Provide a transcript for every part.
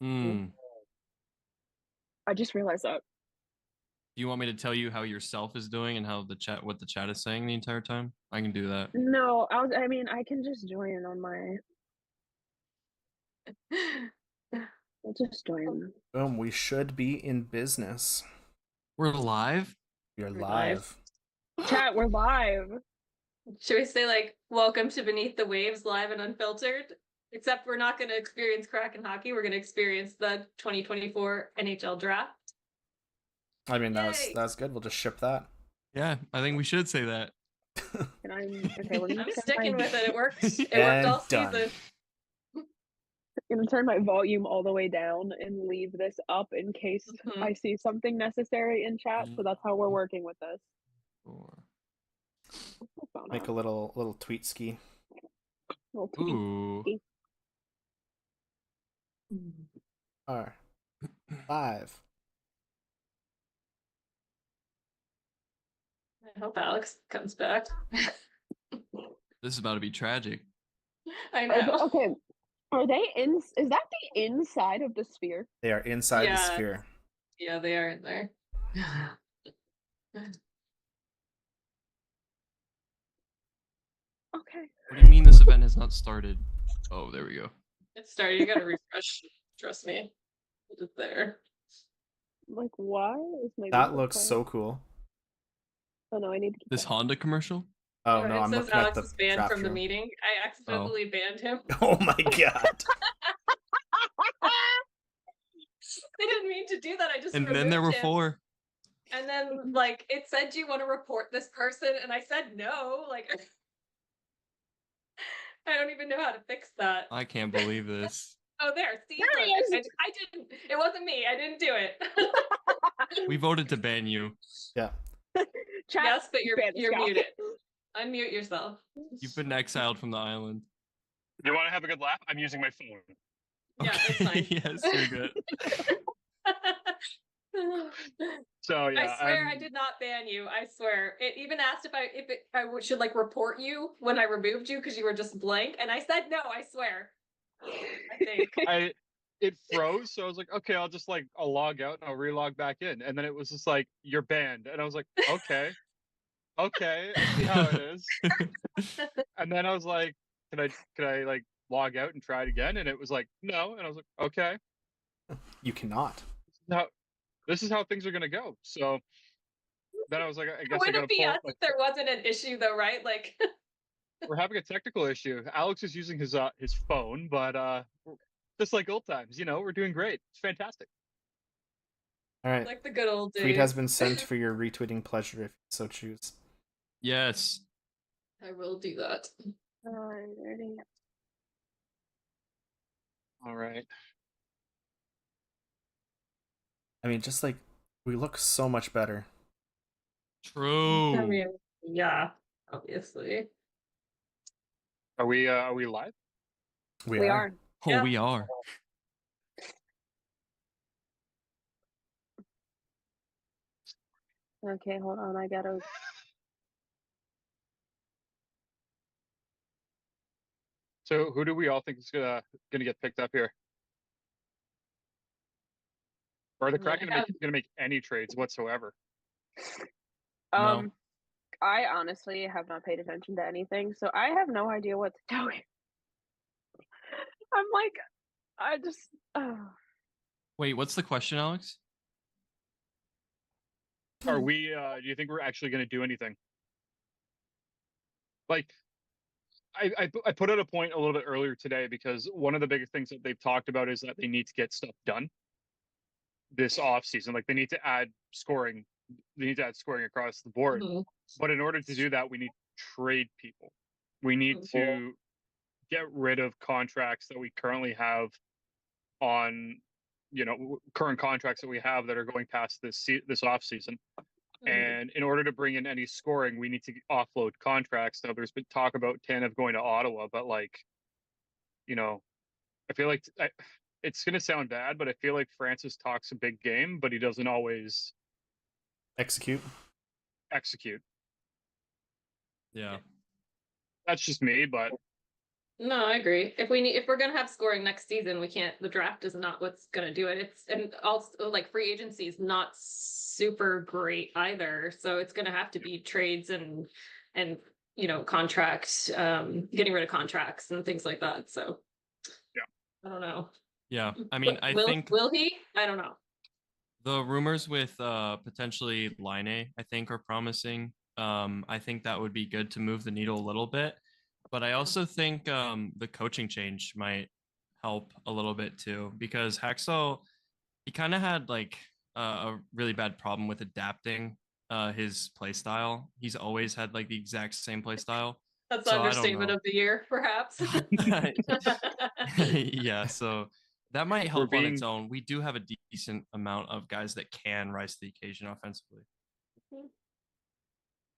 Hmm. I just realized that. Do you want me to tell you how yourself is doing and how what the chat is saying the entire time? I can do that. No, I mean, I can just join on my I'll just join. Boom, we should be in business. We're live? We're We're live. Chat, we're live. Should we say like, welcome to Beneath the Waves, live and unfiltered? Except we're not going to experience Kraken hockey. We're going to experience the 2024 NHL Draft. I mean, Yay! that's good. We'll just ship that. Yeah, I think we should say that. And okay, let me I'm turn sticking with it. It worked. It And worked all done. season. I'm gonna turn my volume all the way down and leave this up in case I see something necessary in chat. So that's how we're working with this. Make a little tweet ski. Ooh. Alright. Live. I hope Alex comes back. This is about to be tragic. I know. Okay. Are they in? Is that the inside of the sphere? They are inside the sphere. Yeah, they are in there. Okay. What do you mean this event has not started? Oh, there we go. It started. You gotta refresh. Trust me. It's there. Like, why is my That looks so cool. Oh no, I need to this Honda commercial? Oh no, I'm looking at the Alex is banned draft from the room. meeting. I accidentally banned him. Oh my god. I didn't mean to do that. I just And then there were him. 4. And then like it said, "Do you want to report this person?" And I said no. Like I don't even know how to fix that. I can't believe this. Oh, there. See, there he is. I didn't. It wasn't me. I didn't do it. We voted to ban you. Yeah. Chat, yes, but you're muted. Unmute yourself. You've been exiled from the island. Do you want to have a good laugh? I'm using my phone. Yeah, it's fine. Yes, you're good. So yeah, I swear I did not ban you. I swear. It even asked if I should like report you when I removed you because you were just blank, and I said no. I swear. I think it froze, so I was like, okay, I'll log out and I'll relog back in, and then it was just like, you're banned, and I was like, okay, I see how it is. And then I was like, could I like log out and try it again? And it was like, no, and I was like, okay, you cannot. Now this is how things are gonna go. So then I was like, I guess Would it be us if there wasn't an issue though, right? Like we're having a technical issue. Alex is using his phone, but just like old times, we're doing great. It's fantastic. All right. Like the good old days. Tweet has been sent for your retweeting pleasure if you so choose. Yes. I will do that. All right. I mean, just like we look so much better. True. I mean, yeah, obviously. Are we live? We are. Oh, yeah. we are. Okay, hold on. I gotta. So who do we all think is gonna get picked up here? Or are the Kraken gonna make any trades whatsoever? No. I honestly have not paid attention to anything, so I have no idea what to do. I'm like, I just. Wait, what's the question, Alex? Are we? Do you think we're actually gonna do anything? Like, I put out a point a little bit earlier today because one of the biggest things that they've talked about is that they need to get stuff done this off season. Like they need to add scoring. They need to add scoring across the board. Mm-hmm. But in order to do that, we need to trade people. We need to get rid of contracts that we currently have on, current contracts that we have that are going past this off season. And in order to bring in any scoring, we need to offload contracts. Now, there's been talk about Tanev going to Ottawa, but I feel like it's going to sound bad, but I feel like Francis talks a big game, but he doesn't always execute. Yeah. That's just me, but No, I agree. If we're gonna have scoring next season, we can't. The draft is not what's gonna do it. And also like free agency is not super great either. So it's gonna have to be trades and contracts, getting rid of contracts and things like that. So yeah, I don't know. Yeah, I mean, I think will he? I don't know. the rumors with potentially Line, I think, are promising. I think that would be good to move the needle a little bit. But I also think the coaching change might help a little bit too, because Haxel, he kind of had like a really bad problem with adapting his play style. He's always had like the exact same play style. That's the So I don't understatement know. of the year, perhaps. Yeah, so that might help on its being- own. We do have a decent amount of guys that can rise to the occasion offensively.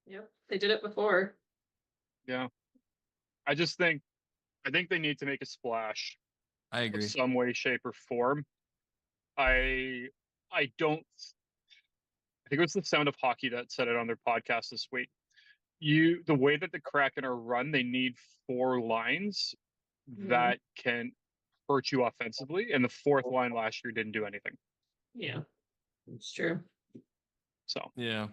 Yep, they did it before. yeah. I think they need to make a splash I of agree. some way, shape, or form. I don't. I think it was the Sound of Hockey that said it on their podcast this week. The way that the Kraken are run, they need 4 lines that can hurt you offensively, and the 4th line last year didn't do anything. Yeah, it's true. So Yeah.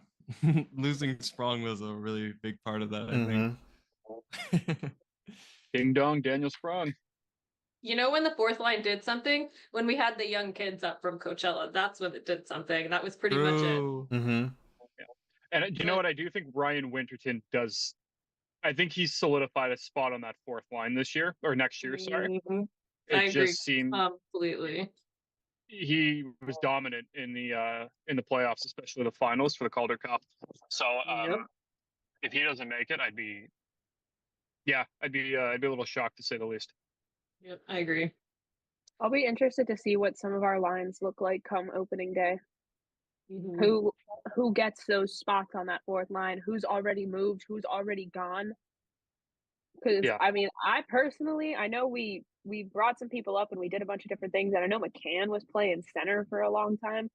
Losing Sprong was a really big part of that, I think. ding dong, Daniel Sprong. You know when the 4th line did something? When we had the young kids up from Coachella, that's when it did something. That was pretty much it. Mm-hmm. And you know what? I do think Ryan Winterton does. I think he's solidified a spot on that 4th line this year or next year. Sorry, Mhm. it I agree just seemed completely. he was dominant in the playoffs, especially the finals for the Calder Cup. So Yep. if he doesn't make it, I'd be a little shocked to say the least. Yep, I agree. I'll be interested to see what some of our lines look like come opening day. Mhm. Who gets those spots on that 4th line? Who's already moved? Who's already gone? Because Yeah. I mean, I know we brought some people up and we did a bunch of different things, and I know McCann was playing center for a long time.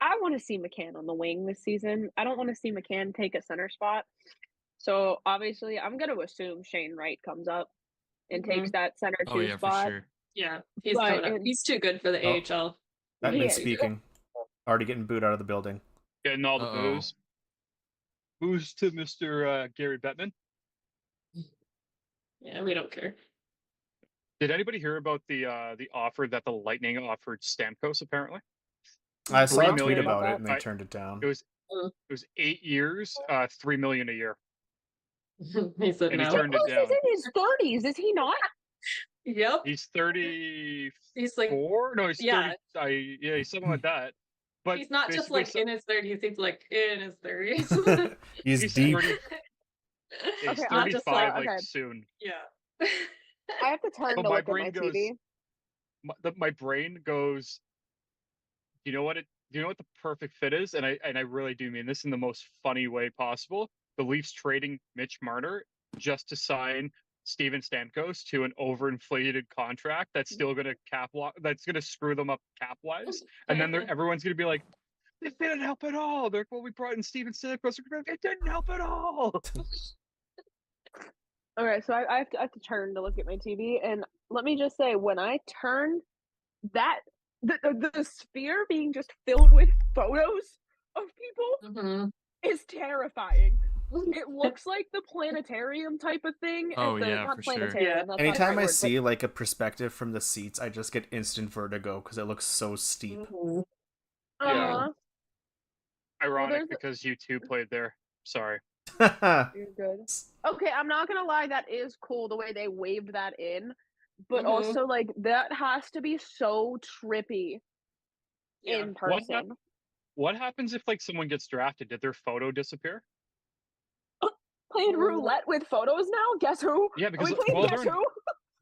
I want to see McCann on the wing this season. I don't want to see McCann take a center spot. So obviously, I'm going to assume Shane Wright comes up and takes that center 2 Oh yeah, for spot. sure. Yeah, he's But coming up. in- He's too good for the Oh. AHL. Batman He is. speaking. Already getting booed out of the building. Getting all the Uh-oh. booze. Booze to Mr. Gary Bettman. Yeah, we don't care. Did anybody hear about the offer that the Lightning offered Stamkos? Apparently, I saw a $3 tweet million. about it and they I- turned it down. It was 8 years, $3 million a year, He said and he no. turned it He's down. in his 30s, is he not? Yep. He's 34. He's like, No, he's yeah. 30. He's something like that. But he's not just basically like in his 30s. He's like in his 30s. He's he's deep. 30, he's Okay, not just 35 like- like okay. soon. Yeah. I have to turn But to my look at brain my goes- TV. My brain goes, you know what the perfect fit is, and I really do mean this in the most funny way possible. The Leafs trading Mitch Marner just to sign Steven Stamkos to an overinflated contract that's still going to that's going to screw them up cap wise, and then everyone's going to be like, it didn't help at all. They're like, well, we brought in Steven Stamkos. It didn't help at all. Okay, so I have to turn to look at my TV, and let me just say, when I turned, that the sphere being just filled with photos of people Mhm. is terrifying. It looks like the planetarium type of thing. Oh, at the, yeah, not for sure. planetarium, Yeah. that's not the Anytime right I word, see like a perspective from the seats, I just get instant vertigo because it looks so steep. Mhm. but, Yeah. there's Ironic a- because you two played there. Sorry. You're good. Okay, I'm not gonna lie, that is cool the way they waved that in, but Mhm. also like that has to be so trippy Yeah. in What person. What happens if like someone gets drafted? Did their photo disappear? Playing Mm. roulette with photos now. Guess who? Yeah, Are because we playing well, guess who?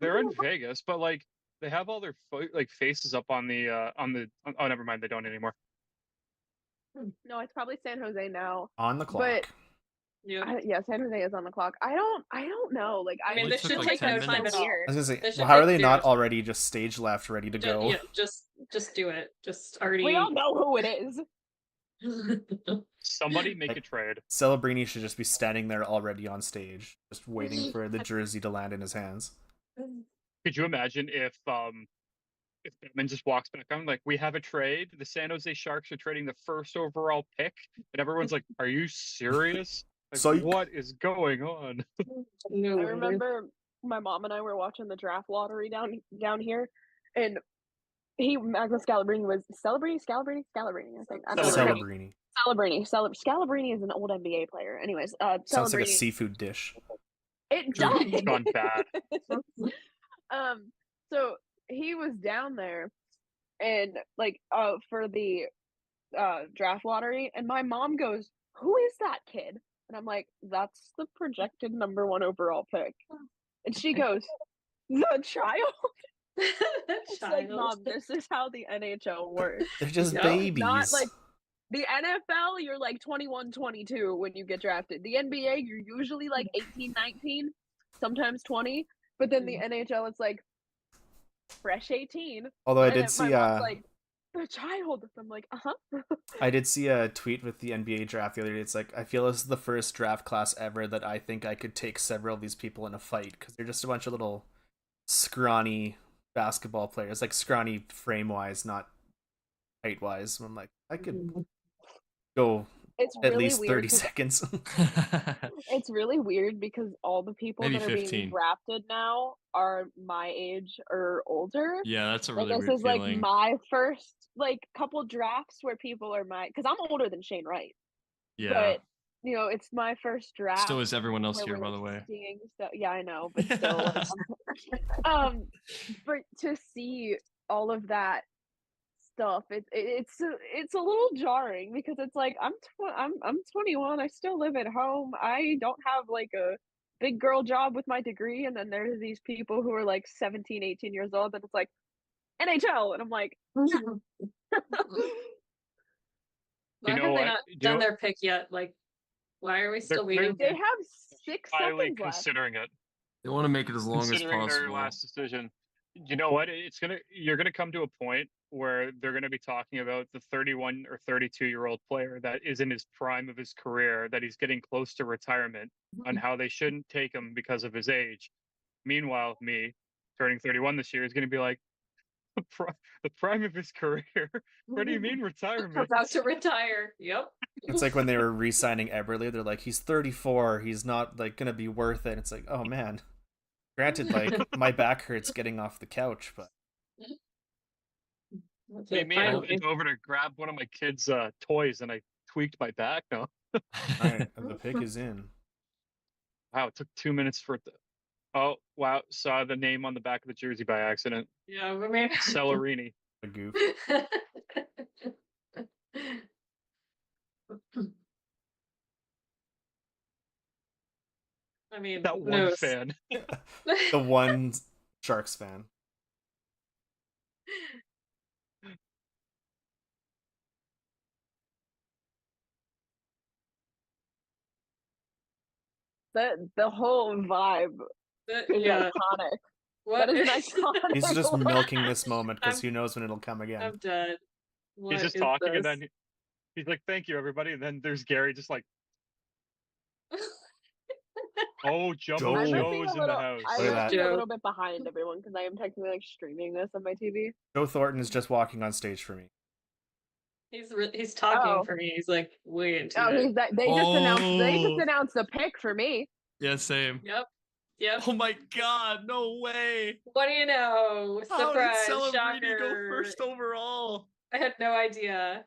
they're in Vegas, but like they have all their faces up on the oh, never mind, they don't anymore. No, it's probably San Jose now. On the clock. But Yeah. yeah, San Jose is on the clock. I don't know. Like I mean, Only this took should like take 10 no time minutes. at all. I was gonna say, This should well, how are take they not 0 time. already just stage left, ready to go? Yeah, just do it. Just already. We all know who it is. Somebody make Like- a trade. Celebrini should just be standing there already on stage, just waiting for the jersey to land in his hands. Could you imagine if Batman just walks back on, like, we have a trade. The San Jose Sharks are trading the first overall pick, and everyone's like, "Are you serious? Like, Psych. what is going on?" I remember my mom and I were watching the draft lottery down here, and Magnus Scalabrini was Scalabrini, I think. I don't know. Celebrini. Celebrini. Scalabrini is an old NBA player. Anyways, Sounds like a Celebrini. seafood dish. It It's does. gone bad. So he was down there, and like for the draft lottery, and my mom goes, "Who is that kid?" And I'm like, "That's the projected number 1 overall pick." And she goes, "The child." It's like, Mom, this is how the NHL works. They're just No, babies. Not like the NFL, you're like 21, 22 when you get drafted. The NBA, you're usually like 18, 19, sometimes 20. But then the NHL, it's like fresh 18. Although I And did then see my mom's like, the child. I'm like, I did see a tweet with the NBA draft the other day. It's like, I feel this is the first draft class ever that I think I could take several of these people in a fight, because they're just a bunch of little scrawny basketball players, like scrawny frame wise, not height wise. I'm like, I could go it's at really least weird 30 'cause seconds. it's really weird because all the people Maybe that are 15. being drafted now are my age or older. Yeah, that's a Like, really this weird is like feeling. my first like couple drafts where people are because I'm older than Shane Wright. Yeah. But it's my first draft. So is everyone else where here, we're, by like, the way. seeing stuff. Yeah, I know, but still, like, for to see all of that stuff, it's a little jarring because it's like I'm 21. I still live at home. I don't have like a big girl job with my degree, and then there's these people who are like 17, 18 years old, and it's like NHL, and I'm like, Why You know have they what? not done their pick yet? Like, why are we still waiting? they have 6 highly seconds left. considering it. They want to make it as long as Considering their possible. last decision. You know what? You're gonna come to a point where they're gonna be talking about the 31 or 32-year-old player that is in his prime of his career, that he's getting close to retirement, on how they shouldn't take him because of his age. Meanwhile, me, turning 31 this year, is gonna be like, the prime of his career. What do you mean retirement? About to retire. Yep. It's like when they were re-signing Eberle, they're like, he's 34, he's not like gonna be worth it. It's like, oh man. Granted, like, my back hurts getting off the couch, but Hey, me, I went over to grab one of my kids' toys and I tweaked my back. No. alright, the pick is in. Wow, it took 2 minutes for it to... Oh, wow. Saw the name on the back of the jersey by accident. Yeah, we made Celebrini. A goof. I mean, That who one knows? fan. The one Sharks fan. The whole vibe is Yeah. iconic. What? That is an iconic. He's just line. milking this moment because I'm- who knows when it'll come again. I'm dead. What He's just is talking this? and then he's like, "Thank you, everybody." And then there's Gary just like, "Oh, Jumbo I'm Joe's missing in a the little. house." I'm Look at that. actually a Joe. little bit behind everyone because I am technically like streaming this on my TV. Joe Thornton is just walking on stage for me. He's talking Oh. for me. He's like way into Oh, it. they just announced. They Oh. just announced the pick for me. Yeah, same. Yep. Yep. Oh my god, no way. What do you know? How Surprise! did Celebrini go Shocker! first overall? I had no idea.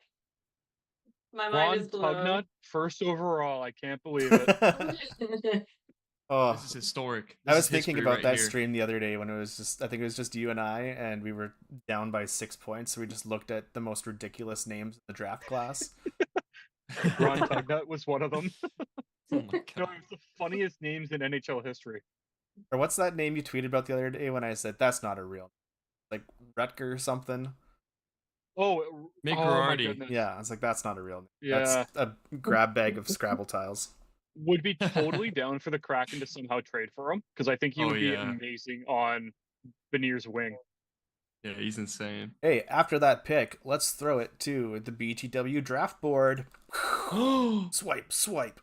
My mind Ron is blown. Tugnut, first overall. I can't believe it. Oh, This is historic. I This was is thinking history about right that here. stream the other day when it was just, I think it was just you and I, and we were down by 6 points, so we just looked at the most ridiculous names in the draft class. Ron Tugnut was one of them. Oh my No, it god. was the funniest names in NHL history. Or what's that name you tweeted about the other day when I said, that's not a real name? Like Rutger or something? Oh, Mick oh my Girardi. goodness. Yeah, I was like, that's not a real name. Yeah. That's a grab bag of Scrabble tiles. Would be totally down for the Kraken to somehow trade for him, because I think he Oh, would be yeah. amazing on Veneer's wing. Yeah, he's insane. Hey, after that pick, let's throw it to the BTW draft board. Swipe, swipe.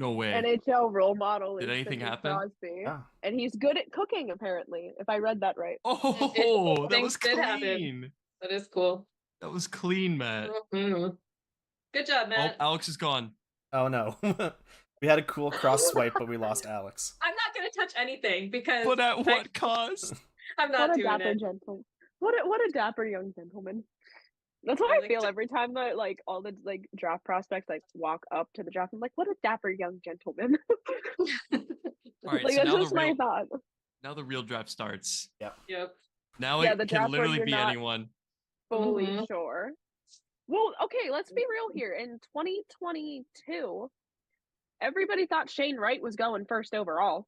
No way. NHL role model is Did anything Sidney happen? Crosby, Yeah. and he's good at cooking apparently. If I read that right. Oh, that was Things did happen. clean. That is cool. That was clean, Matt. Mhm. Good job, Oh, Matt. Alex is gone. Oh no. We had a cool cross swipe, but we lost Alex. I'm not gonna touch anything because But at what cost? I'm not What a doing dapper it. gentleman. What a dapper young gentleman. That's what I I like feel to- every time that like all the like draft prospects like walk up to the draft. I'm like, what a dapper young gentleman. All right, Like so that's now just my thought. the real draft starts. Yep. Now Yeah, it the can draft where literally you're be not anyone. Fully Mhm. sure. Well, okay, let's be real here. In 2022, everybody thought Shane Wright was going first overall,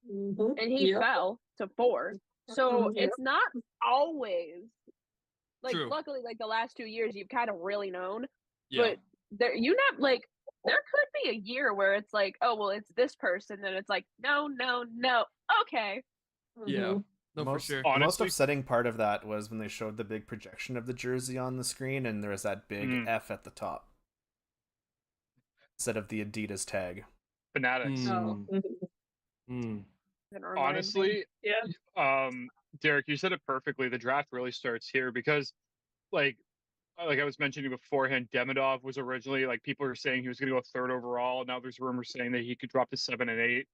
Mhm. and he Yep. fell to 4. So Mhm. it's not always like True. luckily like the last 2 years you've kind of really known, Yeah. but there there could be a year where it's like, oh well, it's this person, and it's like, no, okay. Yeah. Mhm. No, for sure. The most Honestly- upsetting part of that was when they showed the big projection of the jersey on the screen, and there was that big F at the top instead of the Adidas tag. Fanatics. Oh. Mm. Mm. Didn't remind me. Honestly, Yeah. Derek, you said it perfectly. The draft really starts here because, like I was mentioning beforehand, Demidov was originally like people are saying he was going to go 3rd overall. Now there's rumors saying that he could drop to 7 and 8.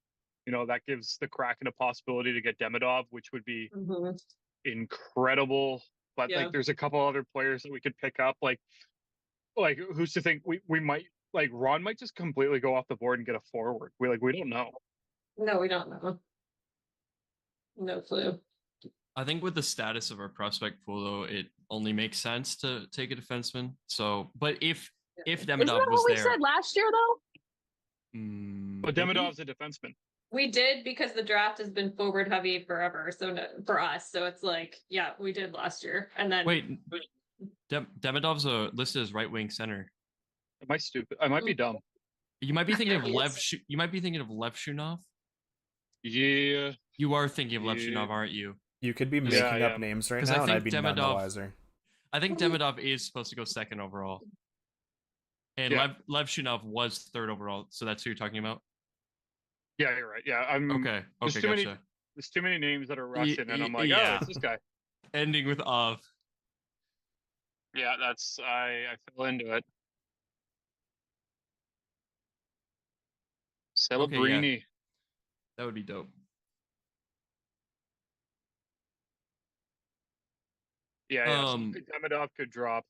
You know, that gives the Kraken a possibility to get Demidov, which would be Mhm. incredible. But Yeah. like, there's a couple other players that we could pick up. Like who's to think we might like Ron might just completely go off the board and get a forward. We don't know. No, we don't know. No clue. I think with the status of our prospect pool, though, it only makes sense to take a defenseman. So, but if Isn't Demidov that was what we there, said last year though? But maybe? Demidov's a defenseman. We did because the draft has been forward heavy forever. So no, for us, so it's like, yeah, we did last year, and then Wait, Demidov's listed as right wing center. Am I stupid? I might be dumb. You might be thinking of Yes. Lev. You might be thinking of Lev Shunov. Yeah. You are thinking of Lev Yeah. Shunov, aren't you? You could be Yeah, making I up am. names right 'Cause I now, and I'd think be none the Demidov- wiser. I think Demidov is supposed to go 2nd overall, and Yeah. Lev Shunov was 3rd overall. So that's who you're talking about. Yeah, you're right. Yeah, I'm Okay, there's okay, too many- gotcha. There's too many names that are Russian, and I'm like, yeah. oh, it's this guy. Ending with of. Yeah, that's I fell into it. Celebrini. That would be dope. Yeah, yeah. Um, So Demidov could drop.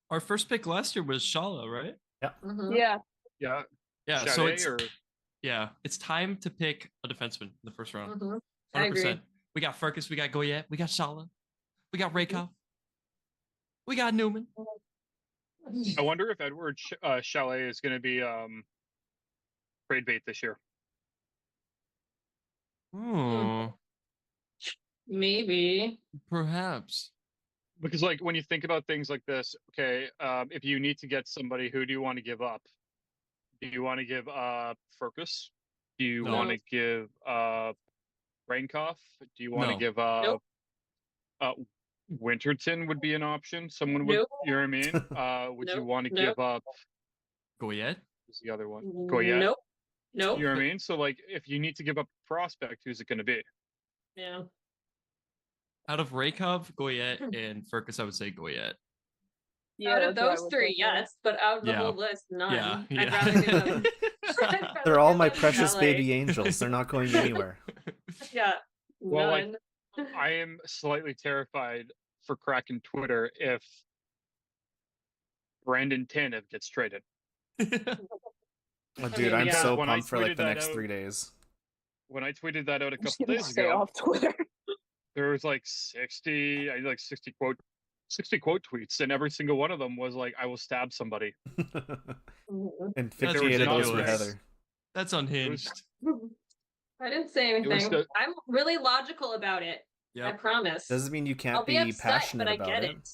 Our first pick last year was Shala, right? Mhm. Yeah. Yeah. Yeah. So Chadet it's it's time to pick a defenseman in the first round. Mhm. I agree. 100%. We got Furcus, we got Goyette, we got Shala, we got Raykov, we got Newman. I wonder if Edward Chalet is going to be trade bait this year. Oh, Maybe. perhaps. Because like when you think about things like this, okay, if you need to get somebody, who do you want to give up? Do you want to give Furcus? Do you No. want to give Rainkoff? Do you want to No. give Nope. Winterton would be an option. Someone would, Nope. you know what I mean? Would you Nope. want to Nope. give up? Goyette? Who's the other one? Goyette. Nope. Nope. You know what I mean? So like, if you need to give up a prospect, who's it going to be? Yeah. Out of Raykov, Goyette, and Furcus, I would say Goyette. Yeah, Out of that's what I those would 3, think, yes, but out of the Yeah. whole list, none. Yeah. I'd rather give them. I'd rather They're all give my them precious Chalet. baby angels. They're not going anywhere. Yeah. Well, like, None. I am slightly terrified for Kraken Twitter if Brandon Tanev gets traded. Oh, I dude, mean, I'm yeah. so When I pumped for like tweeted the that next out- 3 days. When I tweeted that out a I'm just couple gonna days stay ago, off Twitter. there was like 60 quote tweets, and every single one of them was like, "I will stab somebody." Mhm. And That's 58 of those were ridiculous. Heather. That's unhinged. I didn't say was anything. the- I'm really logical about it. I Yep. promise. Doesn't mean you I'll can't be be upset, passionate but I about get it. it.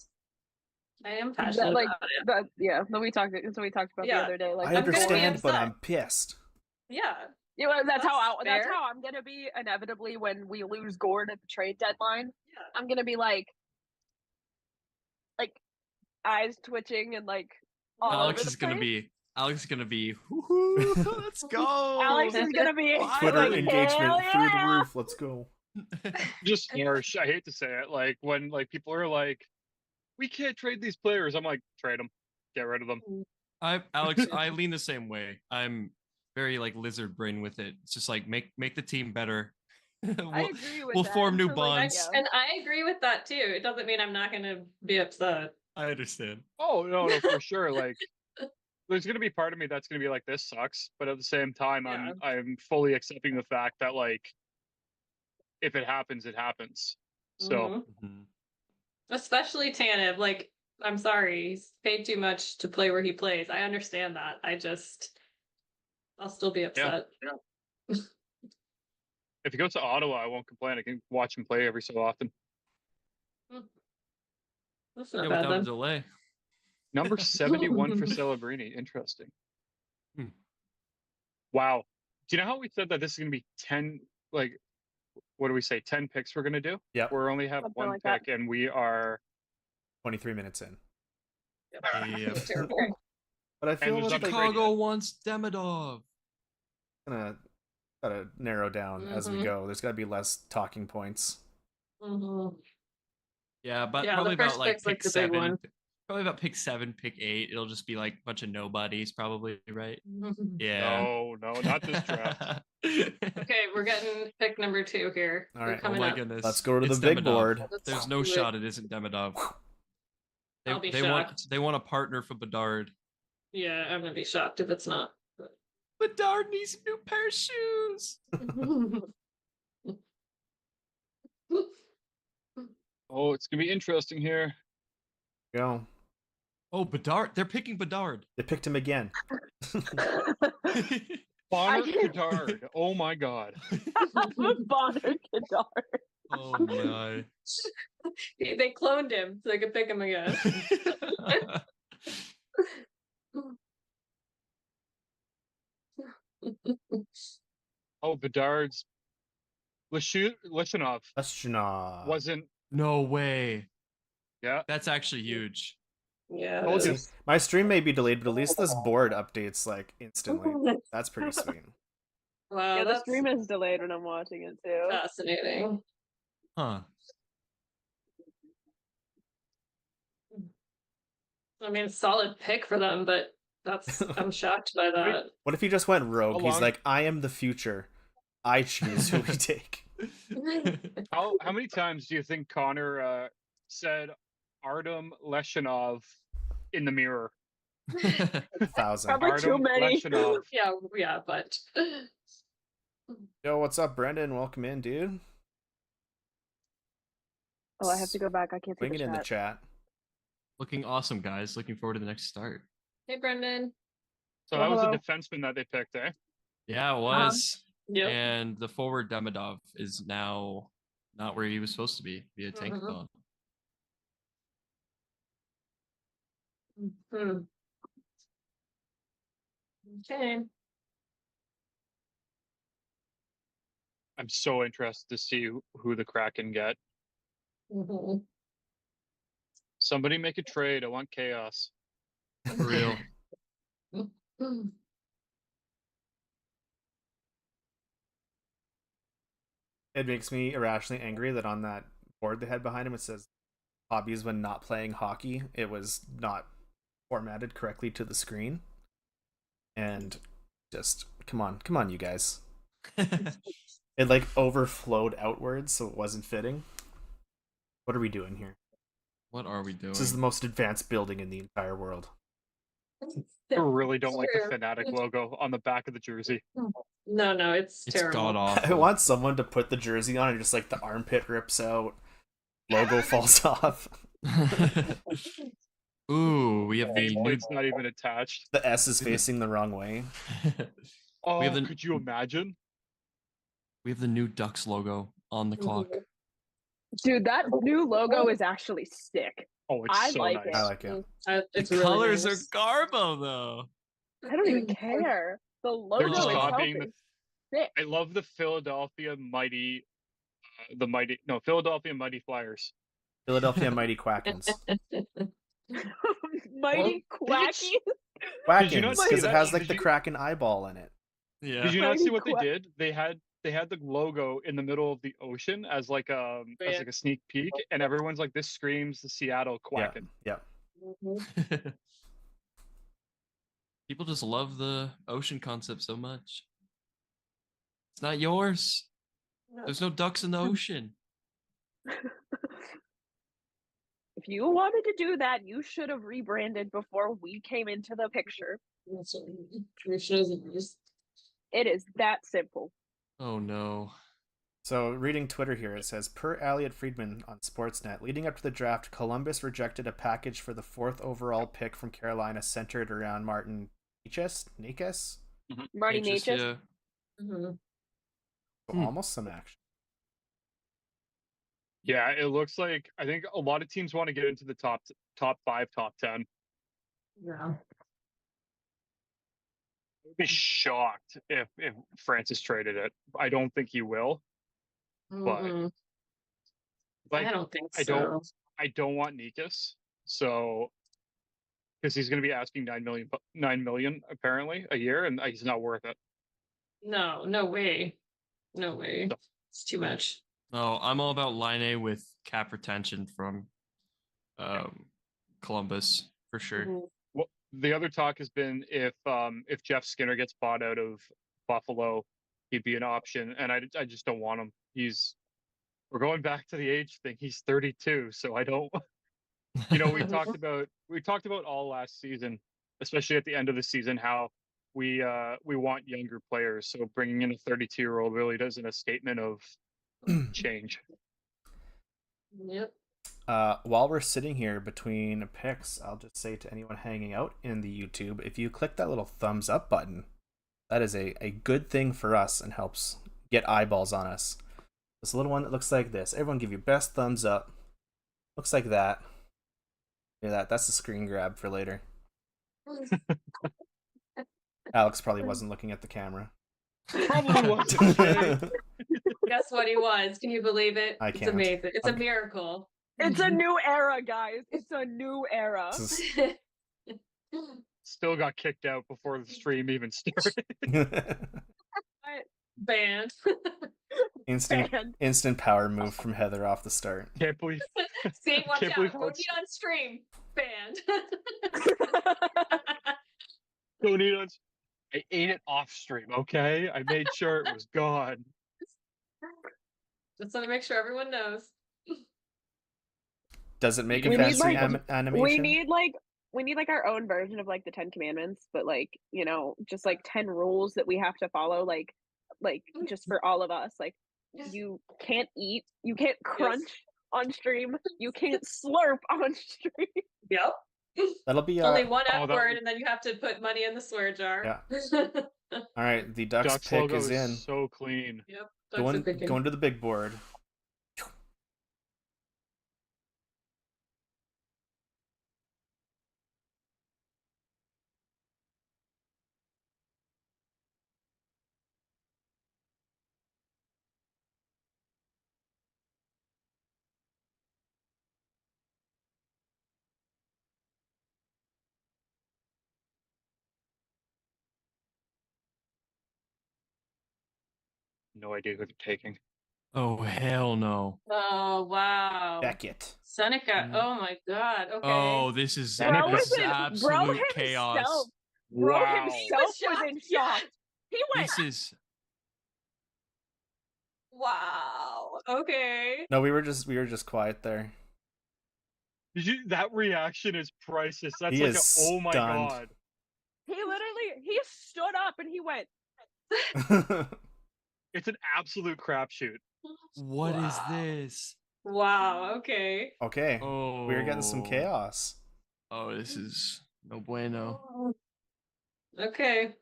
I am passionate like about it. that, yeah. That we talked about Yeah. the other day. Like I I'm gonna be understand, but upset. I'm pissed. Yeah. You know, that's how That's that's fair. how I'm gonna be inevitably when we lose Gord at the trade deadline. Yeah. I'm gonna be like eyes twitching and like all Alex over is the gonna place. be Alex is gonna be, "Woohoo, let's go." Alex is gonna be Twitter like, engagement "Hell through the yeah!" roof. Let's go. Just harsh. I hate to say it. Like when like people are like, we can't trade these players. I'm like, trade them, get rid of them. Alex, I lean the same way. I'm very like lizard brain with it. It's just like make the team better. I we'll agree with we'll that. form new So, like, bonds. yeah. And I agree with that too. It doesn't mean I'm not gonna be upset. I understand. Oh no, for sure. Like there's gonna be part of me that's gonna be like, this sucks, but at the same time, Yeah. I'm fully accepting the fact that like if it happens, it happens. So Mhm. Especially Tanev. Like, I'm sorry, he's paid too much to play where he plays. I understand that. I'll still be upset. if he goes to Ottawa, I won't complain. I can watch him play every so often. That's not Yeah, bad without a then. delay. Number 71 for Celebrini. Interesting. Hmm. Wow. Do you know how we said that this is going to be 10, like, what do we say? 10 picks we're going to do? Yep. We only have Something one like pick that. and we are. 23 minutes in. Yep. Terrible. But I feel there's like nothing Chicago wants Demidov. gotta narrow down as we Mhm. go. There's gotta be less talking points. Mhm. Yeah, but Yeah, probably the first about like pick's, like, pick the big 7. one. Probably about pick 7, pick 8. It'll just be like a bunch of nobodies, probably, right? Mhm. Yeah. No, not this draft. Okay, we're getting pick number 2 here. All We're right. Oh coming my up. goodness. Let's go to It's the big Demidov. board. There's Let's no do it. shot it isn't Demidov. I'll be They shocked. want a partner for Bedard. Yeah, I'm gonna be shocked if it's not. Bedard needs a new pair of shoes. Oh, it's going to be interesting here. Go. Oh, Bedard. They're picking Bedard. They picked him again. Bonner can't- Bedard. Oh my God. Bonner Kadar. Oh my. They cloned him so they could pick him again. Oh, Bedard's. Lishanov Leshunov. wasn't. No way. Yeah. That's actually huge. Yeah. Told it you. is. My stream may be delayed, but at least this board updates like instantly. That's pretty sweet. Wow, Yeah, the that's stream is delayed when I'm watching it too. fascinating. Huh. I mean, solid pick for them, but I'm shocked by that. What if he just went rogue? How He's long- like, I am the future. I choose who we take. How many times do you think Connor said Artem Leshanov in the mirror? 1,000. Probably too Artem many. Leshanov. Yeah, but Yo, what's up, Brendan? Welcome in, dude. Oh, I have to go back. I can't see Bring the it in the chat. chat. Looking awesome, guys. Looking forward to the next start. hey, Brendan. So Oh, that was a hello. defenseman that they picked, eh? Yeah, it was. Yep. And the forward Demidov is now not where he was supposed to be via Mhm. Tankathon. Hmm. Okay. I'm so interested to see who the Kraken get. Mhm. Somebody make a trade. I want chaos. For real. Hmm. It makes me irrationally angry that on that board they had behind him it says hobbies when not playing hockey. It was not formatted correctly to the screen. And just come on, you guys. It like overflowed outwards, so it wasn't fitting. What are we doing here? What are we doing? This is the most advanced building in the entire world. I really don't like the True. Fnatic logo on the back of the jersey. No, it's It's terrible. god awful. I want someone to put the jersey on and just like the armpit rips out, logo falls off. Ooh, we have the new. It's not even attached. The S is facing the wrong way. Oh, have the- could you imagine? We have the new Ducks logo on the clock. Dude, that new logo is actually sick. Oh, it's I so like nice. it. I like it. It's The really colors nice. are Garbo though. I don't even care. The logo just itself copying is sick. I love the Philadelphia Mighty Mighty Flyers. Philadelphia Mighty Quackens. Mighty Quacky. Quackins, Did you not because see it that? has like Did the you- Kraken eyeball in it. Yeah. Did you not see Mighty what they Quack. did? They had the logo in the middle of the ocean as like a sneak peek, and everyone's like, "This screams the Seattle Yeah, Kraken." yeah. People just love the ocean concept so much. It's not yours. There's no ducks in the ocean. If you wanted to do that, you should have rebranded before we came into the picture. It is that simple. Oh no. So, reading Twitter here, it says, per Elliot Friedman on Sportsnet, leading up to the draft, Columbus rejected a package for the 4th overall pick from Carolina centered around Martin Necas? Marty Just, Natchez. yeah. So almost some action. Yeah, it looks like I think a lot of teams want to get into the top 5, top 10. Yeah. I'd be shocked if Francis traded it. I don't think he will. But Mm-mm. like, I don't think I so. don't want Nikas, so because he's going to be asking 9 million apparently a year, and he's not worth it. No way. No way. So- It's too much. Oh, I'm all about Line with cap retention from Columbus for sure. Mhm. Well, the other talk has been if Jeff Skinner gets bought out of Buffalo, he'd be an option, and I just don't want him. We're going back to the age thing. He's 32, so I don't. You know, we talked about all last season, especially at the end of the season, how we want younger players. So bringing in a 32-year-old really isn't a statement of change. Yep. While we're sitting here between picks, I'll just say to anyone hanging out in the YouTube, if you click that little thumbs up button, that is a good thing for us and helps get eyeballs on us. This little one that looks like this. Everyone give your best thumbs up. Looks like that. Yeah, that's a screen grab for later. Alex probably wasn't looking at the camera. Probably wasn't. Guess what he was? Can you believe it? I It's can't. amazing. It's a Okay. miracle. It's a new era, guys. It's a new era. This Still got kicked out before the stream even started. is Banned. instant power move from Heather off the start. Can't believe Saying watch Can't out. believe Don't how eat on stream. Banned. don't eat on. I ate it off stream. Okay, I made sure it was gone. Just want to make sure everyone knows. Does it make a We need, fancy like, animation? we need like our own version of like the 10 Commandments, but like, you know, just like 10 rules that we have to follow, like just for all of us. Like, you can't eat, you can't crunch on stream, you can't slurp on stream. Yep. That'll be Only one Oh, F that word, would- and then you have to put money in the swear jar. Yeah. All right, the Ducks, Ducks pick logo is in. so clean. Yep. Going to the big board. No idea who they're taking. Oh hell no. Oh wow. Beckett. Seneca. Mm. Oh my god. Okay. Oh, this is Bro this is bro absolute himself. chaos. Bro Wow. himself was in shock. He went, This is Wow. Okay. No, we were just quiet there. That reaction is priceless. That's He like is oh my stunned. god. he stood up and he went, It's an absolute crapshoot. what is Wow. this? Wow. Okay. Okay, Oh, we're getting some chaos. Oh, this is no bueno. Okay.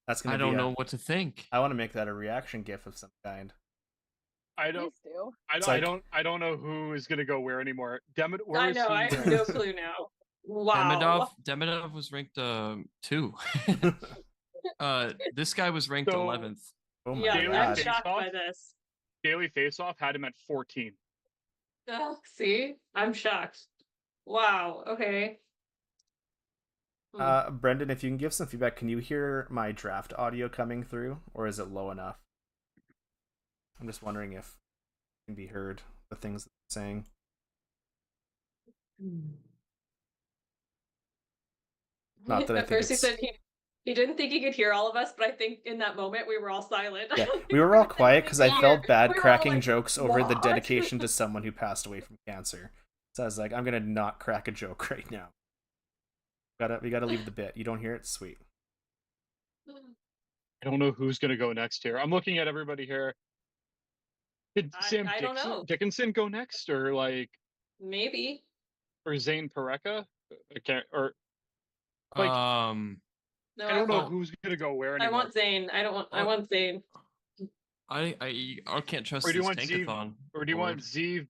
That's gonna I be. don't know what to think. I want to make that a reaction GIF of some kind. I don't. please do. It's like- I don't know who is gonna go where anymore. Where I is know. he I have ranked? no clue now. Wow. Demidov was ranked 2. This guy was ranked So- 11th. Oh my Yeah, Daily I'm god. Face shocked Off? by this. Daily Faceoff had him at 14. Oh, see, I'm shocked. Wow. Okay. Brendan, if you can give some feedback, can you hear my draft audio coming through, or is it low enough? I'm just wondering if it can be heard, the things that I'm saying. Not that I At think first he it's... said he didn't think he could hear all of us, but I think in that moment we were all silent. Yeah, we were all quiet because I felt bad We were all cracking like, jokes over the "What?" dedication to someone who passed away from cancer. So I was like, I'm gonna not crack a joke right now. We gotta leave the bit. You don't hear it? Sweet. I don't know who's gonna go next here. I'm looking at everybody here. Did Sam I don't know. Dickinson go next, or Maybe. or Zane Pareka? I can't. Or like No, I don't know who's gonna go where I anymore. want Zane. I want Zane. I can't trust Or do you this want Zeev? tankathon. Or do you want Zeev?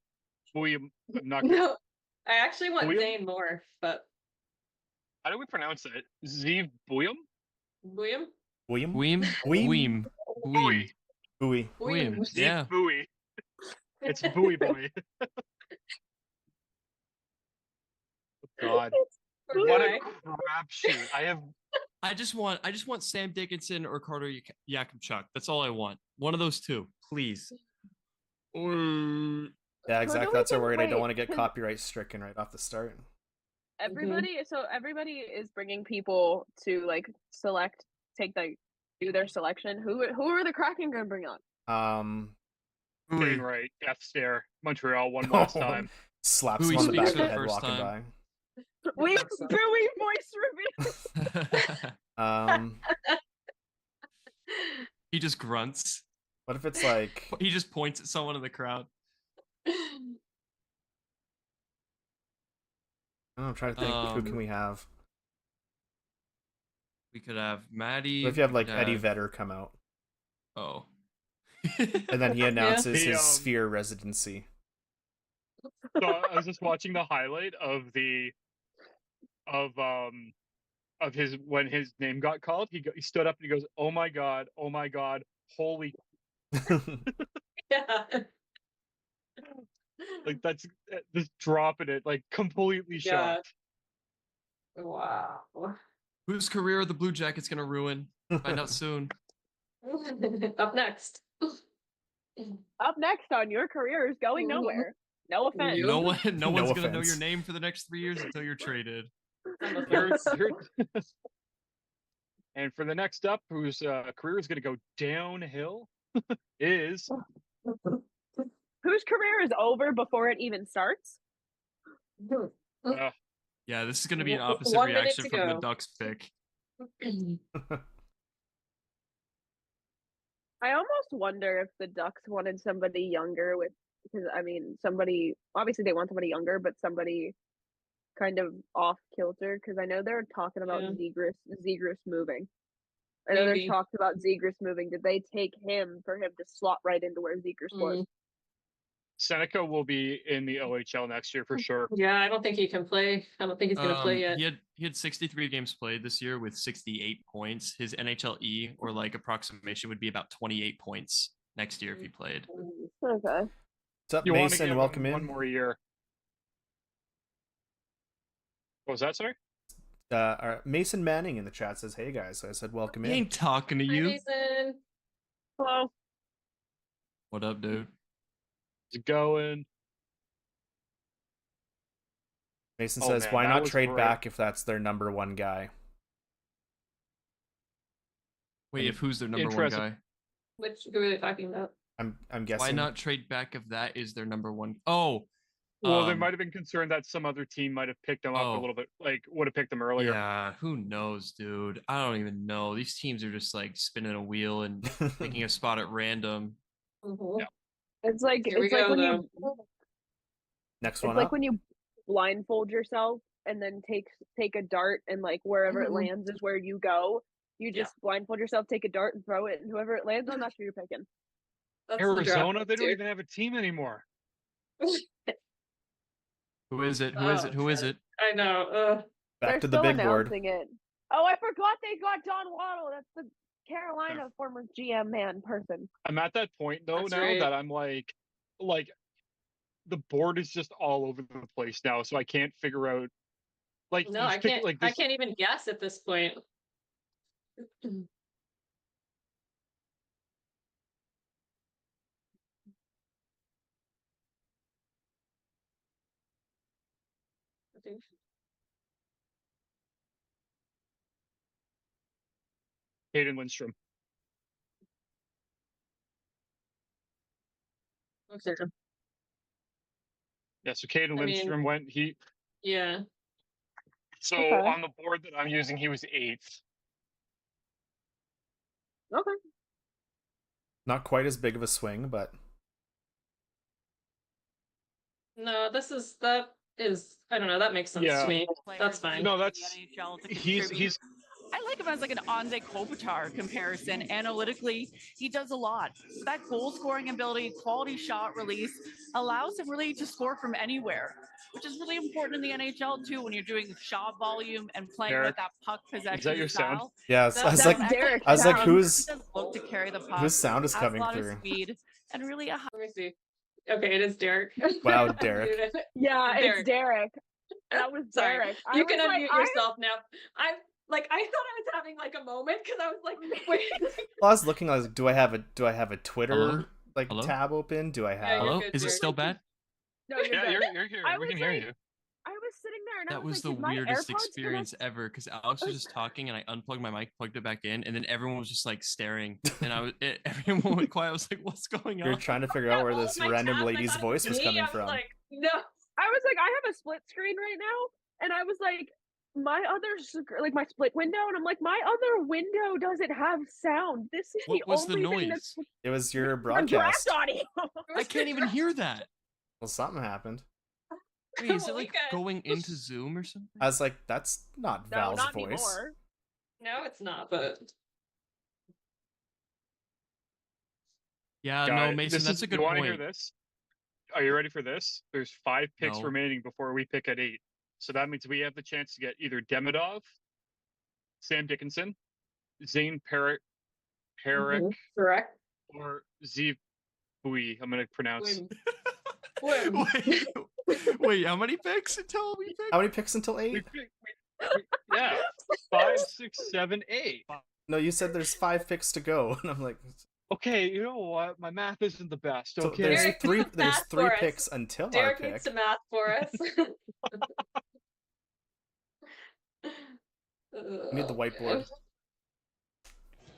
William? Not. No, I actually want William? Zane more, but How do we pronounce it? Zeev William? William? William? Weem? Weem? Weem. Bowie. Weem. Zeev Yeah. Bowie. It's Bowie Boy. God, what a crapshoot! I just want Sam Dickinson or Carter Yakimchuk. That's all I want. One of those two, please. Yeah, exactly. That's our worried. I don't want to get copyright stricken right off the start. Everybody is bringing people to like do their selection. Who are the Kraken gonna bring on? Getting right, death stare. Montreal one last time. Slaps Bowie him on the back speaks of the for the head first walking time. We Bowie voice reveal. He just grunts. What if it's like... He just points at someone in the crowd. I don't know, I'm trying to think. Who can we have? We could have Maddie. What if you have like Eddie Vedder come out? Oh. And then he announces The, his Sphere residency. So I was just watching the highlight of his when his name got called. He stood up and he goes, oh my god, holy!" Yeah. Like that's just dropping it, like completely shocked. Wow. Whose career are the Blue Jackets gonna ruin? Find out soon. Up next. Up next on Your Career is Going Nowhere. No offense. No one's gonna know offense. your name for the next 3 years until you're traded. And for the next up, whose career is going to go downhill, is Whose career is over before it even starts? Yeah, this is gonna be an 1 opposite minute reaction to from the go. Ducks pick. I almost wonder if the Ducks wanted somebody younger because I mean somebody obviously they want somebody younger, but somebody kind of off kilter because I know they're talking about Zegras moving. I know there's talks about Zegras moving. Did they take him for him to slot right into where Zegras was? Seneca will be in the OHL next year for sure. Yeah, I don't think he can play. I don't think he's going to play yet. He had 63 games played this year with 68 points. His NHLE or like approximation would be about 28 points next year if he played. Okay. What's up, You want to Mason? give Welcome him in. one more year. What was that, sorry? Mason Manning in the chat says, "Hey guys," so I said, "Welcome He in." ain't talking to Hi, you. Mason. Hello. What up, dude? How's it going? Mason Oh, says, man, "Why that not was trade great. back if that's their number one guy?" Wait, if who's their number one Interesting. guy? Who are they talking about? I'm guessing. Why not trade back if that is their number one? Oh, Well, they might have been concerned that some other team might have picked them up a little bit, like would have picked them earlier. Yeah, who knows, dude? I don't even know. These teams are just like spinning a wheel and picking a spot at random. Yeah. It's like Here we it's like go, when though. Next it's one like up. when you blindfold yourself and then take a dart and like wherever it lands is where you go. You just blindfold yourself, take a dart and throw it, and whoever it lands on, that's who you're picking. That's the draft Arizona, they don't too. even have a team anymore. Who is it? Who is it? Who is it? I know. Back They're to the still big board. announcing it. Oh, I forgot they got John Waddle. That's the Carolina former GM man person. I'm at that point though That's now right. that I'm like the board is just all over the place now, so I can't figure out. Like, No, he's I picking, can't. like, I this. can't even guess at this point. Hayden Lindstrom. Okay. Yeah, so Caden I mean- Lindstrom went. Yeah. So Okay. on the board that I'm using, he was 8th. Okay. Not quite as big of a swing, but No, that is. I don't know. That makes sense Yeah. to me. That's fine. No, in the that's NHL to he's contribute. I like him as like an Anze Kopitar comparison. Analytically, he does a lot. That goal scoring ability, quality shot release allows him really to score from anywhere, which is really important in the NHL too when you're doing shot volume and playing Derek, with that puck possession that your sound? style. yeah, I was like, Derek. I was like, sound. who's He does look to carry the puck, whose sound is has coming a lot through? of speed, and really a high. Let me see. Okay, it is Derek. Wow, Derek. Yeah, Derek. it's Derek. That was Sorry. Derek. I You was can like, unmute yourself now. I thought I was having like a moment because I was like, wait. Well, I was looking. I was like, do I have a Twitter Hello? like Hello? tab open? Do I Yeah, have? you're Hello? good, Is it Derek. still bad? No, you're Yeah, good. you're here. I We can was hear like- you. I was sitting there and I That was was like, the "Did my weirdest AirPods experience ever because Alex was just talking and I unplugged my mic, plugged it back in, and then everyone was just like staring. And everyone went quiet. I was like, "What's going You're on?" trying to figure out where this My random tabs, I lady's thought it voice was me. coming I was from. like, no. I was like, I have a split screen right now, and I was like, my other like my split window, and I'm like, my other window doesn't have sound. This is What the was the only thing noise? that's It was your the broadcast. draft audio. I can't even hear that. Well, something happened. Wait, is it Well, we like got- going into Zoom or something? I was like, that's not No, Val's not voice. anymore. No, it's not. But Yeah, Got no, it. Mason, that's a good You want to hear point. this? Are you ready for this? There's 5 picks No. remaining before we pick at 8. So that means we have the chance to get either Demidov, Sam Dickinson, Zane Perrick, correct. or Zeev Bui. I'm going to pronounce. Wait, how many picks until we pick? How many picks until We 8? yeah, 5, 6, 7, 8. No, you said there's 5 picks to go, and I'm like, Okay, you know what? My math isn't the best. so Okay, there's Derek, three. math There's for 3 us. picks until Derek our needs pick. some math for us. We need the whiteboard.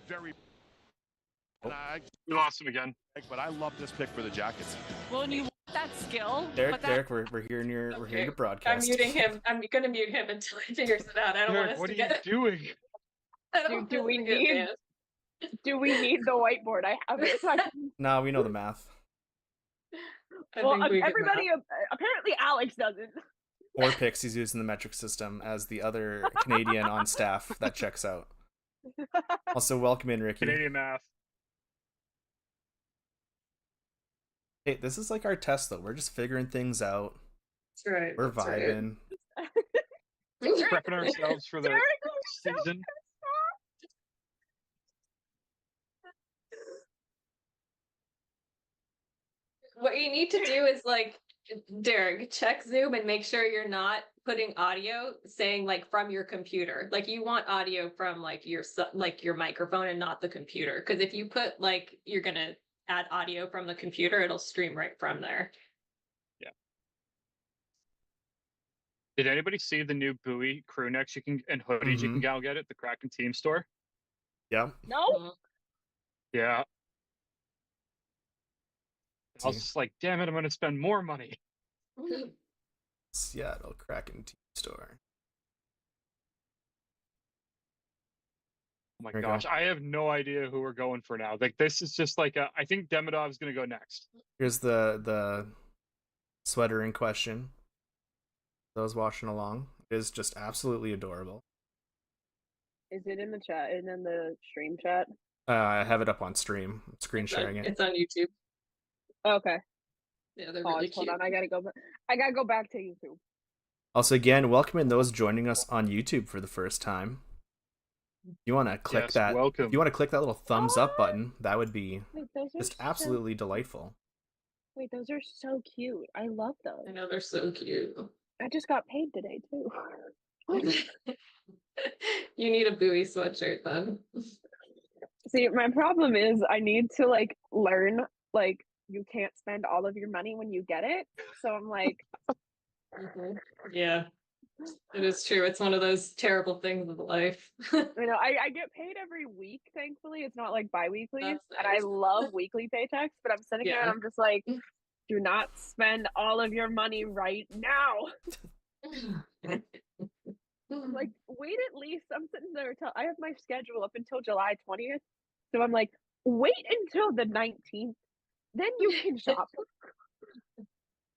Very. Oh. And I, we lost him again. but I love this pick for the Jackets. Well, and you want that skill, Derek, but that Derek, we're hearing your we're hearing Okay. your I'm broadcast. muting him. I'm gonna mute him until he figures it out. I don't want Derek, us what to are you get. doing? I don't want Do us we to get need- banned. Do we need the whiteboard? I have it. No, we know the math. I Well, think we can everybody apparently Alex doesn't. 4 picks. He's using the metric system as the other Canadian on staff. That checks out. Also, welcome in, Ricky. Canadian math. Hey, this is like our test though. We're just figuring things out. That's right. We're that's right. vibing. Prepping ourselves for the Derek was so season. What you need to do is like, Derek, check Zoom and make sure you're not putting audio saying like from your computer. Like you want audio from like your microphone and not the computer. Because if you put like you're gonna add audio from the computer, it'll stream right from there. Did anybody see the new buoy crew necks you can and hoodies you can go get at the Kraken team store? Yeah. No. Yeah. I was See. just like, damn it, I'm gonna spend more money. Seattle Kraken team store. Oh my There we go. gosh, I have no idea who we're going for now. Like this is just like I think Demidov's gonna go next. Here's the sweater in question. Those watching along, it is just absolutely adorable. Is it in the chat? And in the stream chat? I have it up on stream. I'm screen It's on- sharing it. It's on YouTube. Okay. Yeah, they're Pause. really Hold cute. on. I gotta go. I gotta go back to YouTube. Also, again, welcome in those joining us on YouTube for the first time. If you want to click Yes, that, welcome. if you want to click that little thumbs up button, that would be Wait, those are just so- absolutely delightful. Wait, those are so cute. I love those. I know they're so cute. I just got paid today too. You need a buoy sweatshirt then. See, my problem is I need to like learn like you can't spend all of your money when you get it. So I'm like, Yeah, it is true. It's one of those terrible things of life. you know, I get paid every week, thankfully. It's not like bi-weekly. That's And I nice. love weekly paychecks, but I'm sitting there and Yeah. I'm just like, do not spend all of your money right now. Like, wait at least. I'm sitting there till I have my schedule up until July 20th. So I'm like, wait until the 19th. Then you can shop.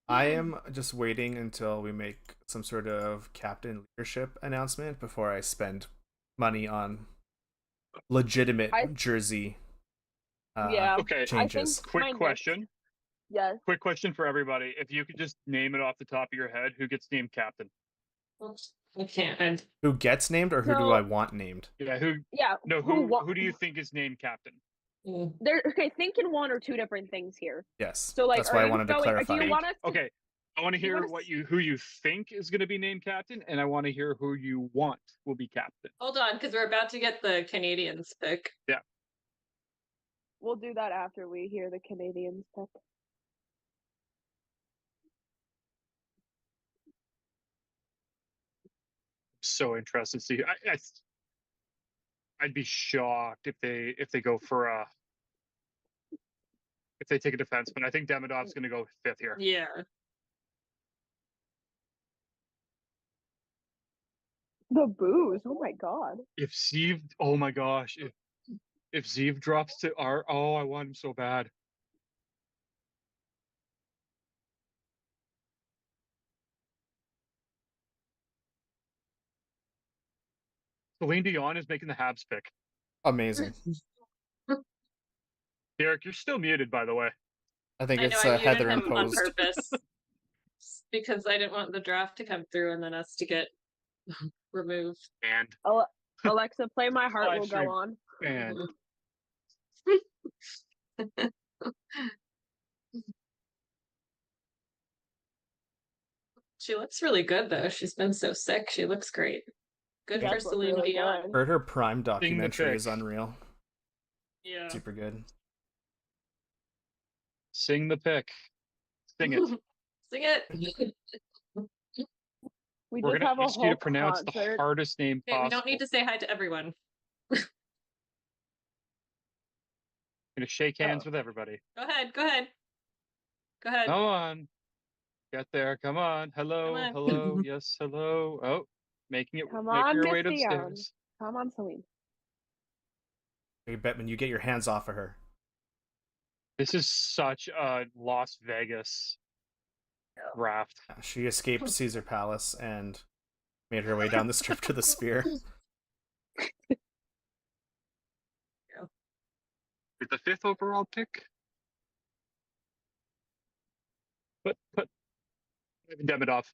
I am just waiting until we make some sort of captain leadership announcement before I spend money on legitimate jersey Yeah. Okay, changes. my quick next- question. Yes. Quick question for everybody. If you could just name it off the top of your head, who gets named captain? I can't. Who gets named or who do So- I want named? Yeah, who? Yeah. No, who do you think is named captain? There. Okay, thinking one or two different things here. Yes. So like, that's are why I you wanted to going- clarify. Do you want us to, Okay, I want to hear wanna who you think is going to be named captain, and I want to hear who you want will be captain. Hold on, because we're about to get the Canadians pick. We'll do that after we hear the Canadians pick. So interested to see. I'd be shocked if they go for if they take a defenseman. I think Demidov's going to go 5th here. Yeah. The booze. Oh my god. If Zeev, oh my gosh, if Zeev drops to our, oh, I want him so bad. Celine Dion is making the Habs pick. Amazing. Derek, you're still muted, by the way. I think I know it's I muted Heather him on imposed. purpose because I didn't want the draft to come through and then us to get removed. And Alexa, play My Heart Live Will stream. Go On. and She looks really good though. She's been so sick. She looks great. Good She for does look Celine really Dion. good. Heard her Prime documentary pick. is unreal. Yeah. Super good. sing the pick. Sing it. Sing it. We We're just gonna have a ask you to whole pronounce the concert. hardest name Okay, possible. we don't need to say hi to everyone. Gonna shake hands Oh. with everybody. Go ahead. Go ahead. Go ahead. Come on. Get there. Come on. Hello. Come on. Hello. Yes. Hello. Oh, making it. Come making on, her way Miss Dion. upstairs. Come on, Celine. Hey, Bettman, you get your hands off of her. This is such a Las Vegas draft. She escaped Caesar Palace and made her way down the strip to the Sphere. With the 5th overall pick. Put Ivan Demidov.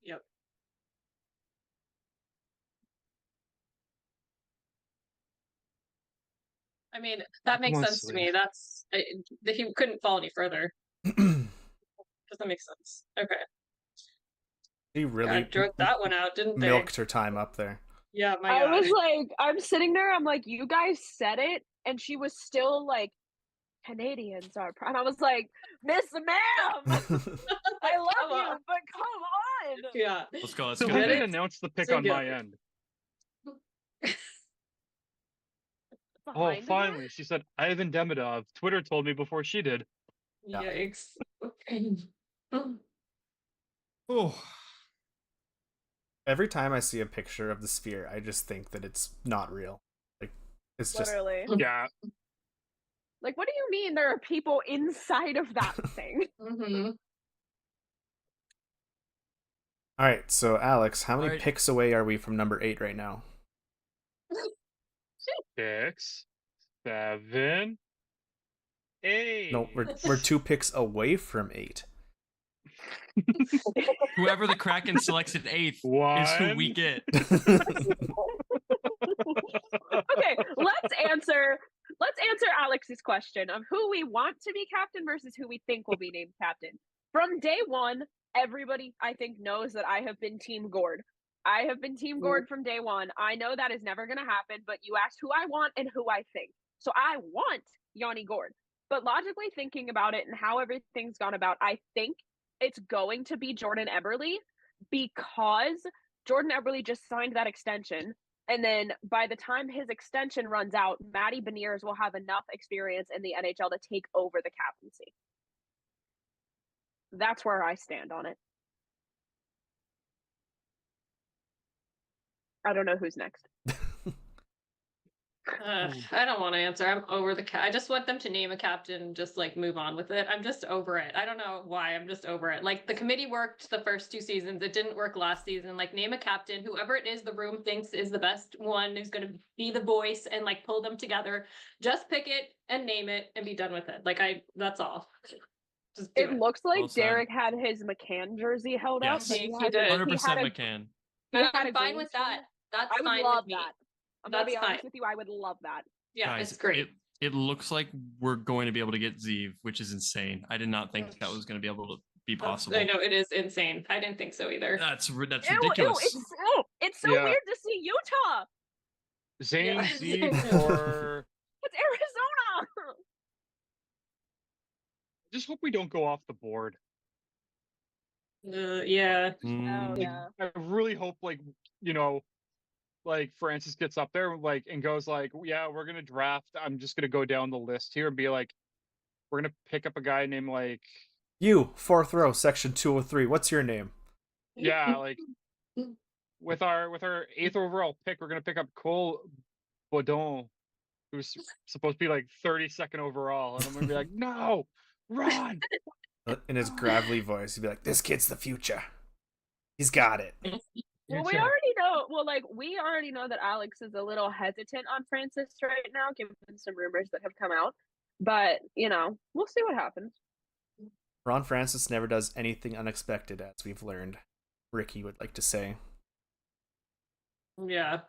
Yep. I mean, that makes Come on, sense to me. Celine. That's he couldn't fall any further. Doesn't make sense. Okay. She really God, drug that one out, didn't they? milked her time up there. Yeah, my I God. was like, I'm sitting there, I'm like, you guys said it, and she was still like, Canadians are proud. And I was like, Miss Ma'am, I love Come you, on. but come on. Yeah. Let's go. Let's So go. we Get didn't it? announce the pick So on my good. end. Oh, Behind her? finally. She said Ivan Demidov. Twitter told me before she did. Yeah. Yikes. Oh, Every time I see a picture of the Sphere, I just think that it's not real. Like, it's just Literally. Yeah. Like, what do you mean there are people inside of that thing? hmm all right. So, Alex, how many Alright. picks away are we from number 8 right now? 6, 7, 8. No, we're 2 picks away from 8. whoever the Kraken selects at 8th is who we One. get. Okay, let's answer Alex's question of who we want to be captain versus who we think will be named captain. From day one, everybody, I think, knows that I have been Team Gord. I have been Team Gord from day one. I know that is never going to happen, but you asked who I want and who I think. So I want Yanni Gord. But logically thinking about it and how everything's gone about, I think it's going to be Jordan Eberle because Jordan Eberle just signed that extension. And then by the time his extension runs out, Matty Beniers will have enough experience in the NHL to take over the captaincy. That's where I stand on it. I don't know who's next. I don't want to answer. I'm over the I just want them to name a captain, just like move on with it. I'm just over it. I don't know why. I'm just over it. Like the committee worked the first 2 seasons. It didn't work last season. Like name a captain, whoever it is the room thinks is the best one who's going to be the voice and like pull them together. Just pick it and name it and be done with it. Like that's all. Just do It looks like Well said. Derek had his McCann jersey held Yes. up. But He had did. 100% he had a, McCann. he had I'm a fine green with shirt. that. That's I would fine love with me. that. I'm going to be That's honest fine. with you. I would love that. Yeah, Guys, it's great. It looks like we're going to be able to get Zeev, which is insane. I did not think that was going to be able to be possible. I know it is insane. I didn't think so either. That's Ew, ridiculous. it's so Yeah. weird to see Utah. Zane, Yeah. Zeev, or It's Arizona. just hope we don't go off the board. Yeah. Mm, Yeah. I really hope, like, like Francis gets up there, like, and goes like, yeah, we're gonna draft. I'm just gonna go down the list here and be like, we're gonna pick up a guy named like, You, 4th row, section 203. What's your name? yeah, like with our 8th overall pick, we're gonna pick up Cole Baudon, who's supposed to be like 32nd overall, and I'm gonna be like, no, run. In his gravelly voice, he'd be like, "This kid's the future. He's got it." Well, we already know. Well, like we already know that Alex is a little hesitant on Francis right now, given some rumors that have come out. But we'll see what happens. Ron Francis never does anything unexpected, as we've learned. Ricky would like to say. Yeah.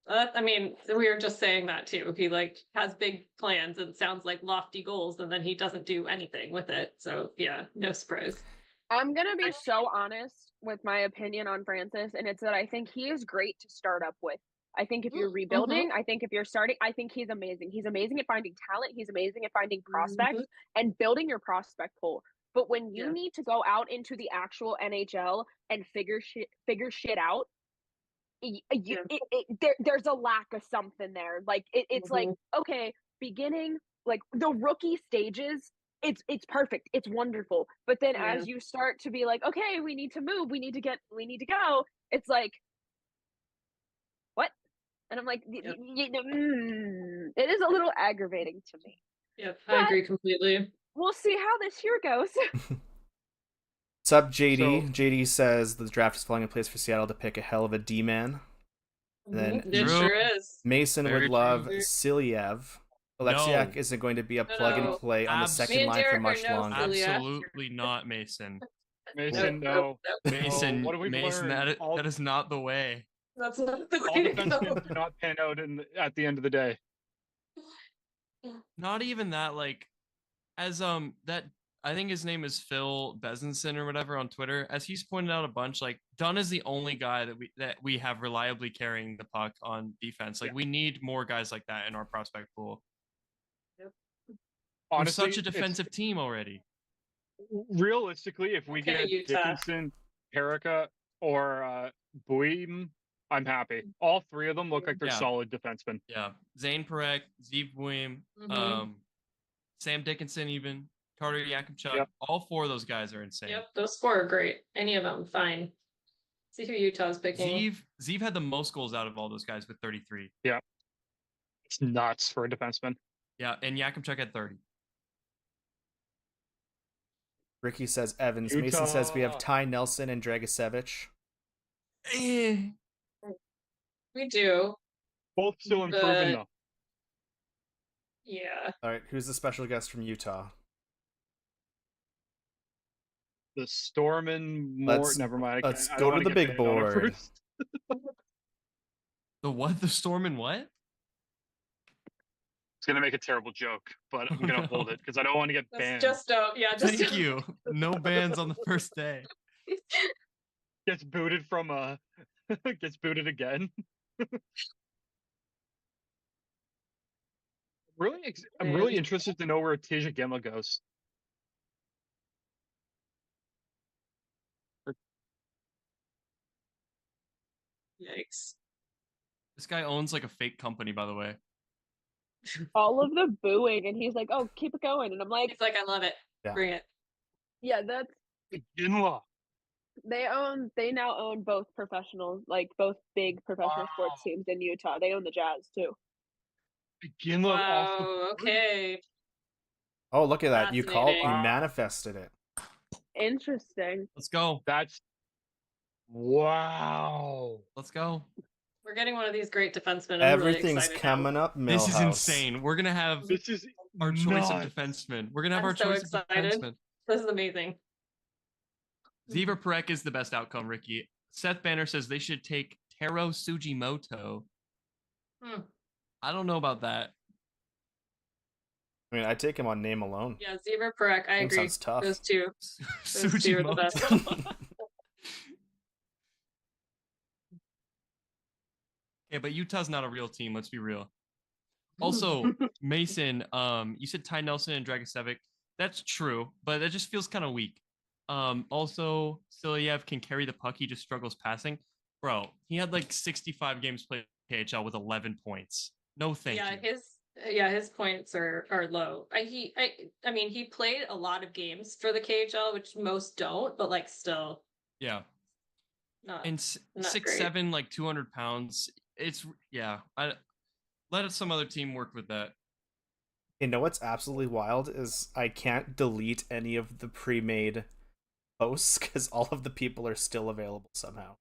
I mean, we were just saying that too. He like has big plans and sounds like lofty goals, and then he doesn't do anything with it. So yeah, no surprise. I'm gonna be so honest with my opinion on Francis, and it's that I think he is great to start up with. I think if you're rebuilding, I think if you're starting, I think he's amazing. He's amazing at finding talent. He's amazing at finding prospects and building your prospect pool. But when you need to go out into the actual NHL and figure shit out, there's a lack of something there. Like it's like, okay, beginning, like the rookie stages, it's perfect, it's wonderful. But then as you start to be like, okay, we need to move, we need to go, it's like, what? And I'm like, it is a little aggravating to me. Yep, I agree completely. We'll see how this year goes. What's up, JD? JD says the draft is falling in place for Seattle to pick a hell of a D-man. And then It sure is. Mason Very would love true. Silyev. Alexiak isn't going to be a plug and play on the second line for much longer. Absolutely not, Mason. Mason, no. Mason, what have we Mason, learned? that is not the way. That's not the All way to defensemen go. do not pan out at the end of the day. Not even that, like, as that I think his name is Phil Bezenson or whatever on Twitter. As he's pointed out a bunch, like Dunn is the only guy that we have reliably carrying the puck on defense. Like we need more guys like that in our prospect pool. Honestly, we're such a defensive team already. Realistically, if we Okay, get Utah. Dickinson, Perica, or Buim, I'm happy. All 3 of them look like they're solid defensemen. Yeah, Zane Perek, Zeev Buim, Sam Dickinson, even Carter Yakimchuk. All 4 of those guys are insane. Yep, those 4 are great. Any of them, fine. See who Utah's picking. Zeev had the most goals out of all those guys with 33. Yeah, it's nuts for a defenseman. Yeah, and Yakimchuk had 30. Ricky says Evans. Utah. Mason says we have Ty Nelson and Dragicevic. We do. Both still improving though. Yeah. All right, who's the special guest from Utah? The Stormin never mind. Let's go to the big board. The what? The Storm and what? It's gonna make a terrible joke, but I'm gonna hold it because I don't want to get banned. Just Thank you. No bans on the first day. Gets booted from gets booted again. I'm really interested to know where Tasia Gemma goes. Yikes. This guy owns like a fake company, by the way. All of the booing, and he's like, "Oh, keep it going," and I'm like, It's like, I love it. Yeah. Bring it. "Yeah, that's." Ginla. They now own both both big professional sports teams in Utah. They own the Jazz too. Ginla off the Wow, board. okay. Oh, look at that! You Fascinating. manifested it. Interesting. Let's go. That's wow. Let's go. We're getting one of these great defensemen. I'm Everything's really excited coming up, Millhouse. This is insane. We're gonna have This is our choice of nuts. defensemen. We're gonna have I'm our so choice excited. of defensemen. Now. This is amazing. Ziva Perek is the best outcome, Ricky. Seth Banner says they should take Taro Sugimoto. I don't know about that. I mean, I take him on name alone. Yeah, Ziva Perek, I Name agree. sounds tough. Those two. Those two are the best. Sugimoto. Yeah, but Utah's not a real team. Let's be real. Also, Mason, you said Ty Nelson and Dragicevic. That's true, but that just feels kind of weak. Also, Silyev can carry the puck. He just struggles passing. Bro, he had like 65 games played KHL with 11 points. No, thank you. His points are low. I mean, he played a lot of games for the KHL, which most don't, but like still. Yeah. Not, And not 6'7", great. like 200 pounds. It's let some other team work with that. You know what's absolutely wild is I can't delete any of the pre-made posts because all of the people are still available somehow.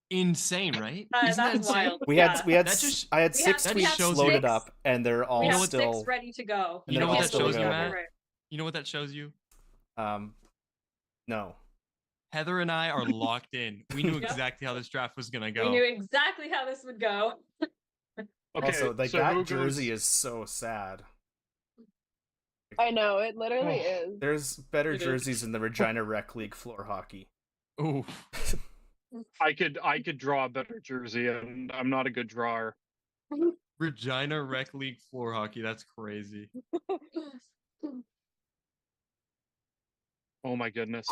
Insane, right? Isn't that That's insane? wild. We had That just- I had We six have- we tweets have loaded six- up, and they're all We have still. 6 ready to go. And You know they're what all that still shows you, available. Matt? Right. You know what that shows you? No. Heather and I are locked in. We knew Yep. exactly how this draft was gonna We go. knew exactly how this would go. Okay, Also, like so that who jersey goes- is so sad. I know it literally Oh. is. There's better It is. jerseys in the Regina Rec League floor hockey. Ooh. I could draw a better jersey, and I'm not a good drawer. Regina Rec League floor hockey. That's crazy. Oh my goodness.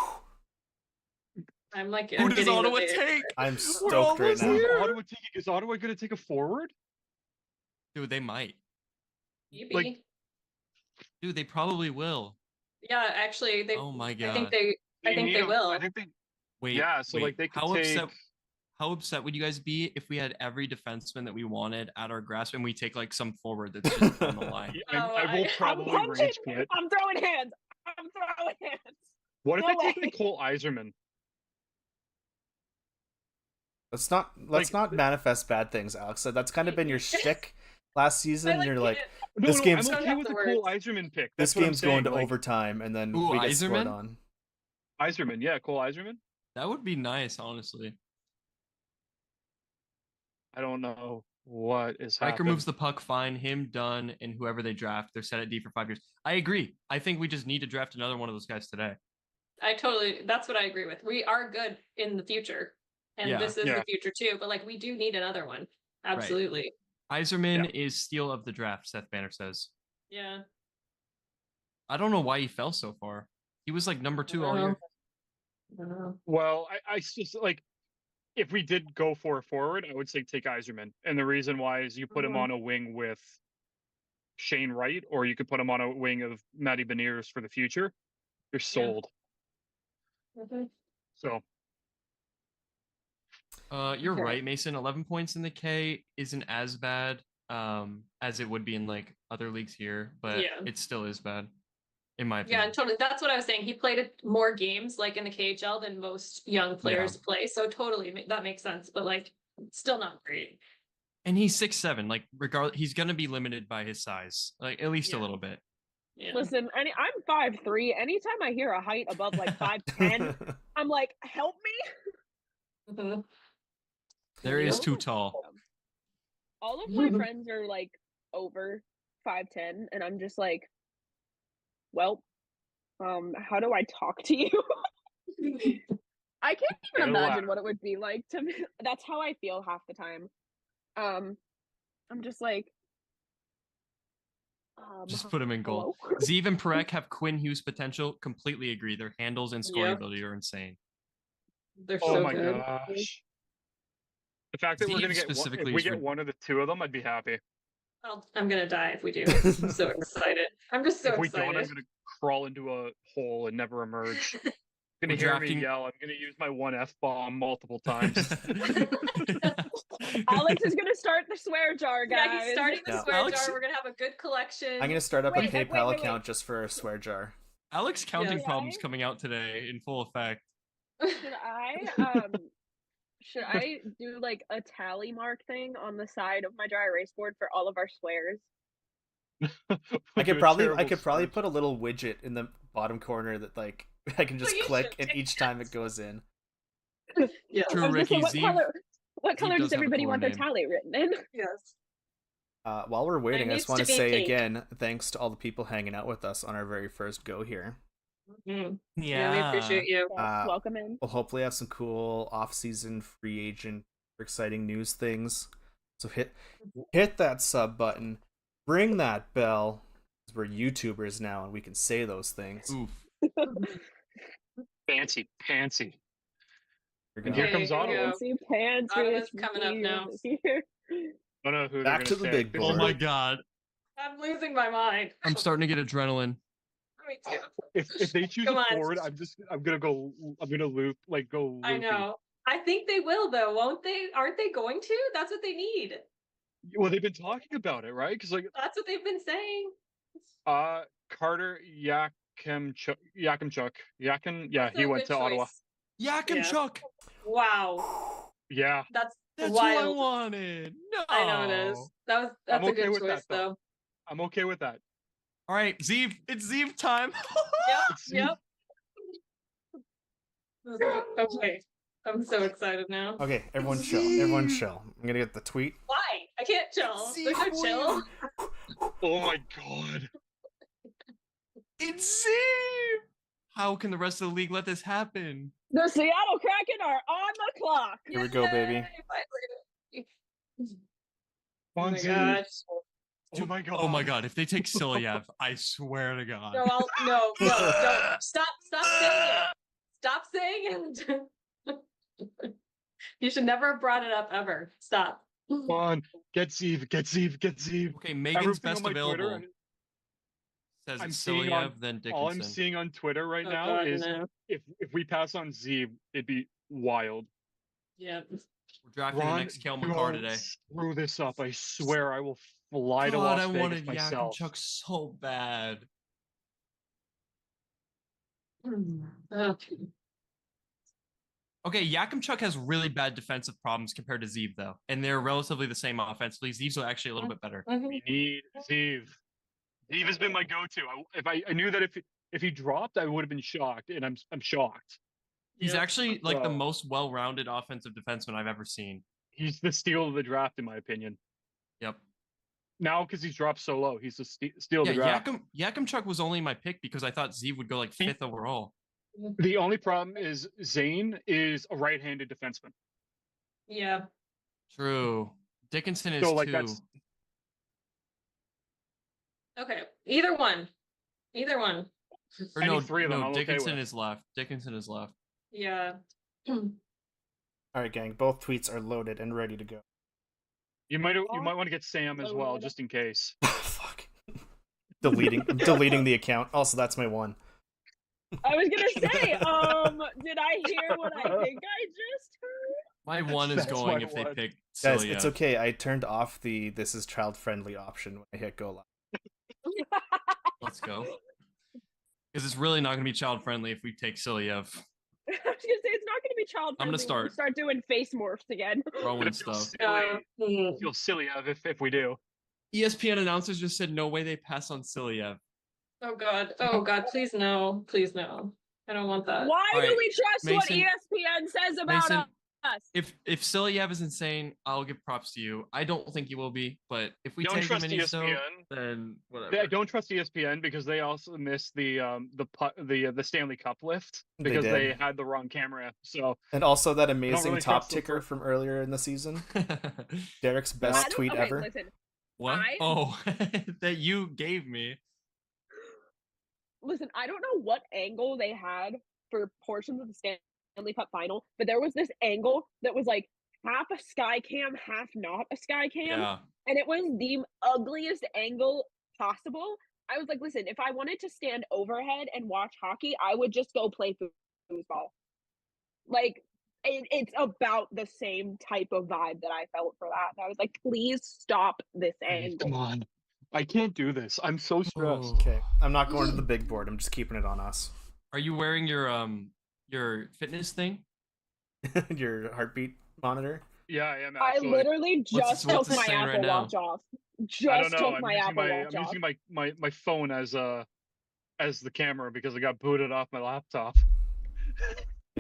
I'm like, Who I'm does getting Ottawa the- take? I'm We're stoked right almost now. here. Is Ottawa going to take a forward? Dude, they might. Maybe. Like- Dude, they probably will. Yeah, actually, they. Oh my I god. think they. I think they will. I think they. Wait. Yeah, so, wait. like, they could how take- upset? How upset would you guys be if we had every defenseman that we wanted at our grasp and we take like some forward that's just on the line? I will I'm probably I'm punching. rage quit. I'm throwing hands. I'm throwing hands. What if No they take way. Nicole Iserman? Let's not manifest bad things, Alex. So that's kind of been your shtick last season. I You're like, it. This No, game's- I'm okay with the Afterwards. Cole Iserman pick. this That's what I'm game's going saying, to like, overtime, and then Ooh, we get scored Yzerman? on. Iserman, yeah, Cole Iserman. That would be nice, honestly. I don't know what is Riker happening. moves the puck fine, him done, and whoever they draft, they're set at D for 5 years. I agree. I think we just need to draft another one of those guys today. That's what I agree with. We are good in the future. And Yeah. this is Yeah. the future too. But like we do need another one. Absolutely. Iserman is steal of the draft, Seth Banner says. Yeah. I don't know why he fell so far. He was like number 2 all year. I don't know. Well, I just like if we did go for a forward, I would say take Iserman. And the reason why is you put him Mhm. on a wing with Shane Wright, or you could put him on a wing of Matty Beniers for the future. You're sold. Mhm. So You're Okay. right, Mason. 11 points in the K isn't as bad as it would be in like other leagues here, but Yeah. it still is bad, in my Yeah, opinion. and totally. That's what I was saying. He played more games like in the KHL than most young players play. So totally that makes sense. But like still not great. And he's 6'7". Like, regardless, he's gonna be limited by his size, like at least a Yeah. little bit. Yeah. Listen, I'm 5'3". Anytime I hear a height above like 5'10", I'm like, help me. Mhm. There is Yeah. too tall. All of my friends are like over 5'10", and I'm just like, well, how do I talk to you? I can't even imagine what it would be like to. That's how I feel half the time. I'm just like, Just put him in goal. Zeev and Perek have Quinn Hughes potential. Completely agree. Their handles and scoring ability are insane. They're so good. Oh my gosh. The fact that we're going to get specifically if we get one of the two of them, I'd be happy. Well, I'm gonna die if we do. I'm so excited. I'm just so if we excited. don't, I'm gonna crawl into a hole and never emerge. You're gonna hear me yell. I'm gonna use my one F-bomb multiple times. Alex is gonna start the swear jar, guys. Yeah, he's starting the swear jar. We're gonna have a good collection. I'm gonna start up a PayPal account just for a swear jar. Alex counting problems coming out today in full effect. Should I do like a tally mark thing on the side of my dry erase board for all of our swears? I could probably put a little widget in the bottom corner that like I can just click and each time it goes in. Yeah. True, Ricky. What color does everybody want their tally written in? Yes. While we're waiting, I just want to say again, thanks to all the people hanging out with us on our very first go here. Yeah, we appreciate you. Welcome in. We'll hopefully have some cool off-season free agent exciting news things. So hit that sub button, ring that bell, because we're YouTubers now and we can say those things. Oof. Fancy pantsy. And here comes Ottawa. Ottawa's coming up now. I don't know who Back to the big board. Oh my god. I'm losing my mind. I'm starting to get adrenaline. Me too. If they choose a forward, I'm gonna loop go. I know. I think they will though, won't they? Aren't they going to? That's what they need. Well, they've been talking about it, right? Because that's what they've been saying. Carter Yakimchuk. He went to Ottawa. Yakimchuk. Wow. Yeah. That's wild. What I wanted. No. I know it is. That's a good choice though. I'm okay with that. All right, Zeev, it's Zeev time. Yep. Okay. I'm so excited now. Okay, everyone chill. Everyone chill. I'm gonna get the tweet. Why? I can't chill. There's no chill. Oh my god. It's Zeev! How can the rest of the league let this happen? The Seattle Kraken are on the clock. Here we go, baby. Oh my gosh. Oh my god. Oh my god, if they take Silyev, I swear to god. No, don't. Stop saying it. Stop saying it. You should never have brought it up ever. Stop. Come on, get Zeev. Okay, Megan's best available. Says Silyev, then Dickinson. All I'm seeing on Twitter right now is if we pass on Zeev, it'd be wild. Yeah. We're drafting the next Kale McCarr today. Screw this up. I swear I will fly to Las Vegas wanted myself. Yakimchuk so bad. Okay, Yakimchuk has really bad defensive problems compared to Zeev, though. And they're relatively the same offensively. Zeev's actually a little bit better. We need Zeev. Zeev has been my go-to. I knew that if he dropped, I would have been shocked, and I'm shocked. He's actually like the most well-rounded offensive defenseman I've ever seen. He's the steal of the draft, in my opinion. Yep. Now, because he's dropped so low, he's the steal of the draft. Yakimchuk was only my pick because I thought Zeev would go like 5th overall. The only problem is Zane is a right-handed defenseman. Yeah. True. Dickinson is so, too. Okay. Either one. Or Any three of them. I'm Dickinson okay is left. Dickinson is left. Yeah. All right, gang. Both tweets are loaded and ready to go. You might want to get Sam as well, just in case. Fuck. I'm deleting the account. Also, that's my one. I was gonna say, did I hear what I think I just heard? My one is going if they pick Silyev. Guys, it's okay. I turned off the "this is child friendly" option when I hit go live. Let's go. Because it's really not going to be child friendly if we take Silyev. I was gonna say it's not gonna be child friendly. I'm gonna start doing face morphs again. Throwing stuff. Feel silly if we do. ESPN announcers just said no way they pass on Silyev. Oh god, please no. I don't want that. Why do we trust what ESPN says about us? If Silyev is insane, I'll give props to you. I don't think he will be, but if we Don't take him trust and he's dope, ESPN. then I whatever. don't trust ESPN because they also missed the Stanley Cup lift They because they did. had the wrong camera. So And also that amazing really top trust them ticker for- from earlier in the season. Derek's best tweet okay, ever. Listen, What? Oh, that you gave me. listen, I don't know what angle they had for portions of the Stanley Cup final, but there was this angle that was like half a sky cam, half not a sky cam. Yeah. And it was the ugliest angle possible. I was like, listen, if I wanted to stand overhead and watch hockey, I would just go play foosball. Like, it's about the same type of vibe that I felt for that. And I was like, please stop this angle. Come on. I can't do this. I'm so stressed. Okay, I'm not going to the big board. I'm just keeping it on us. Are you wearing your fitness thing? Your heartbeat monitor. Yeah, I am I actually. literally just what's took it my saying Apple right now? Watch off. I Just don't know. took my Apple Watch I'm off. using my phone as the camera because I got booted off my laptop.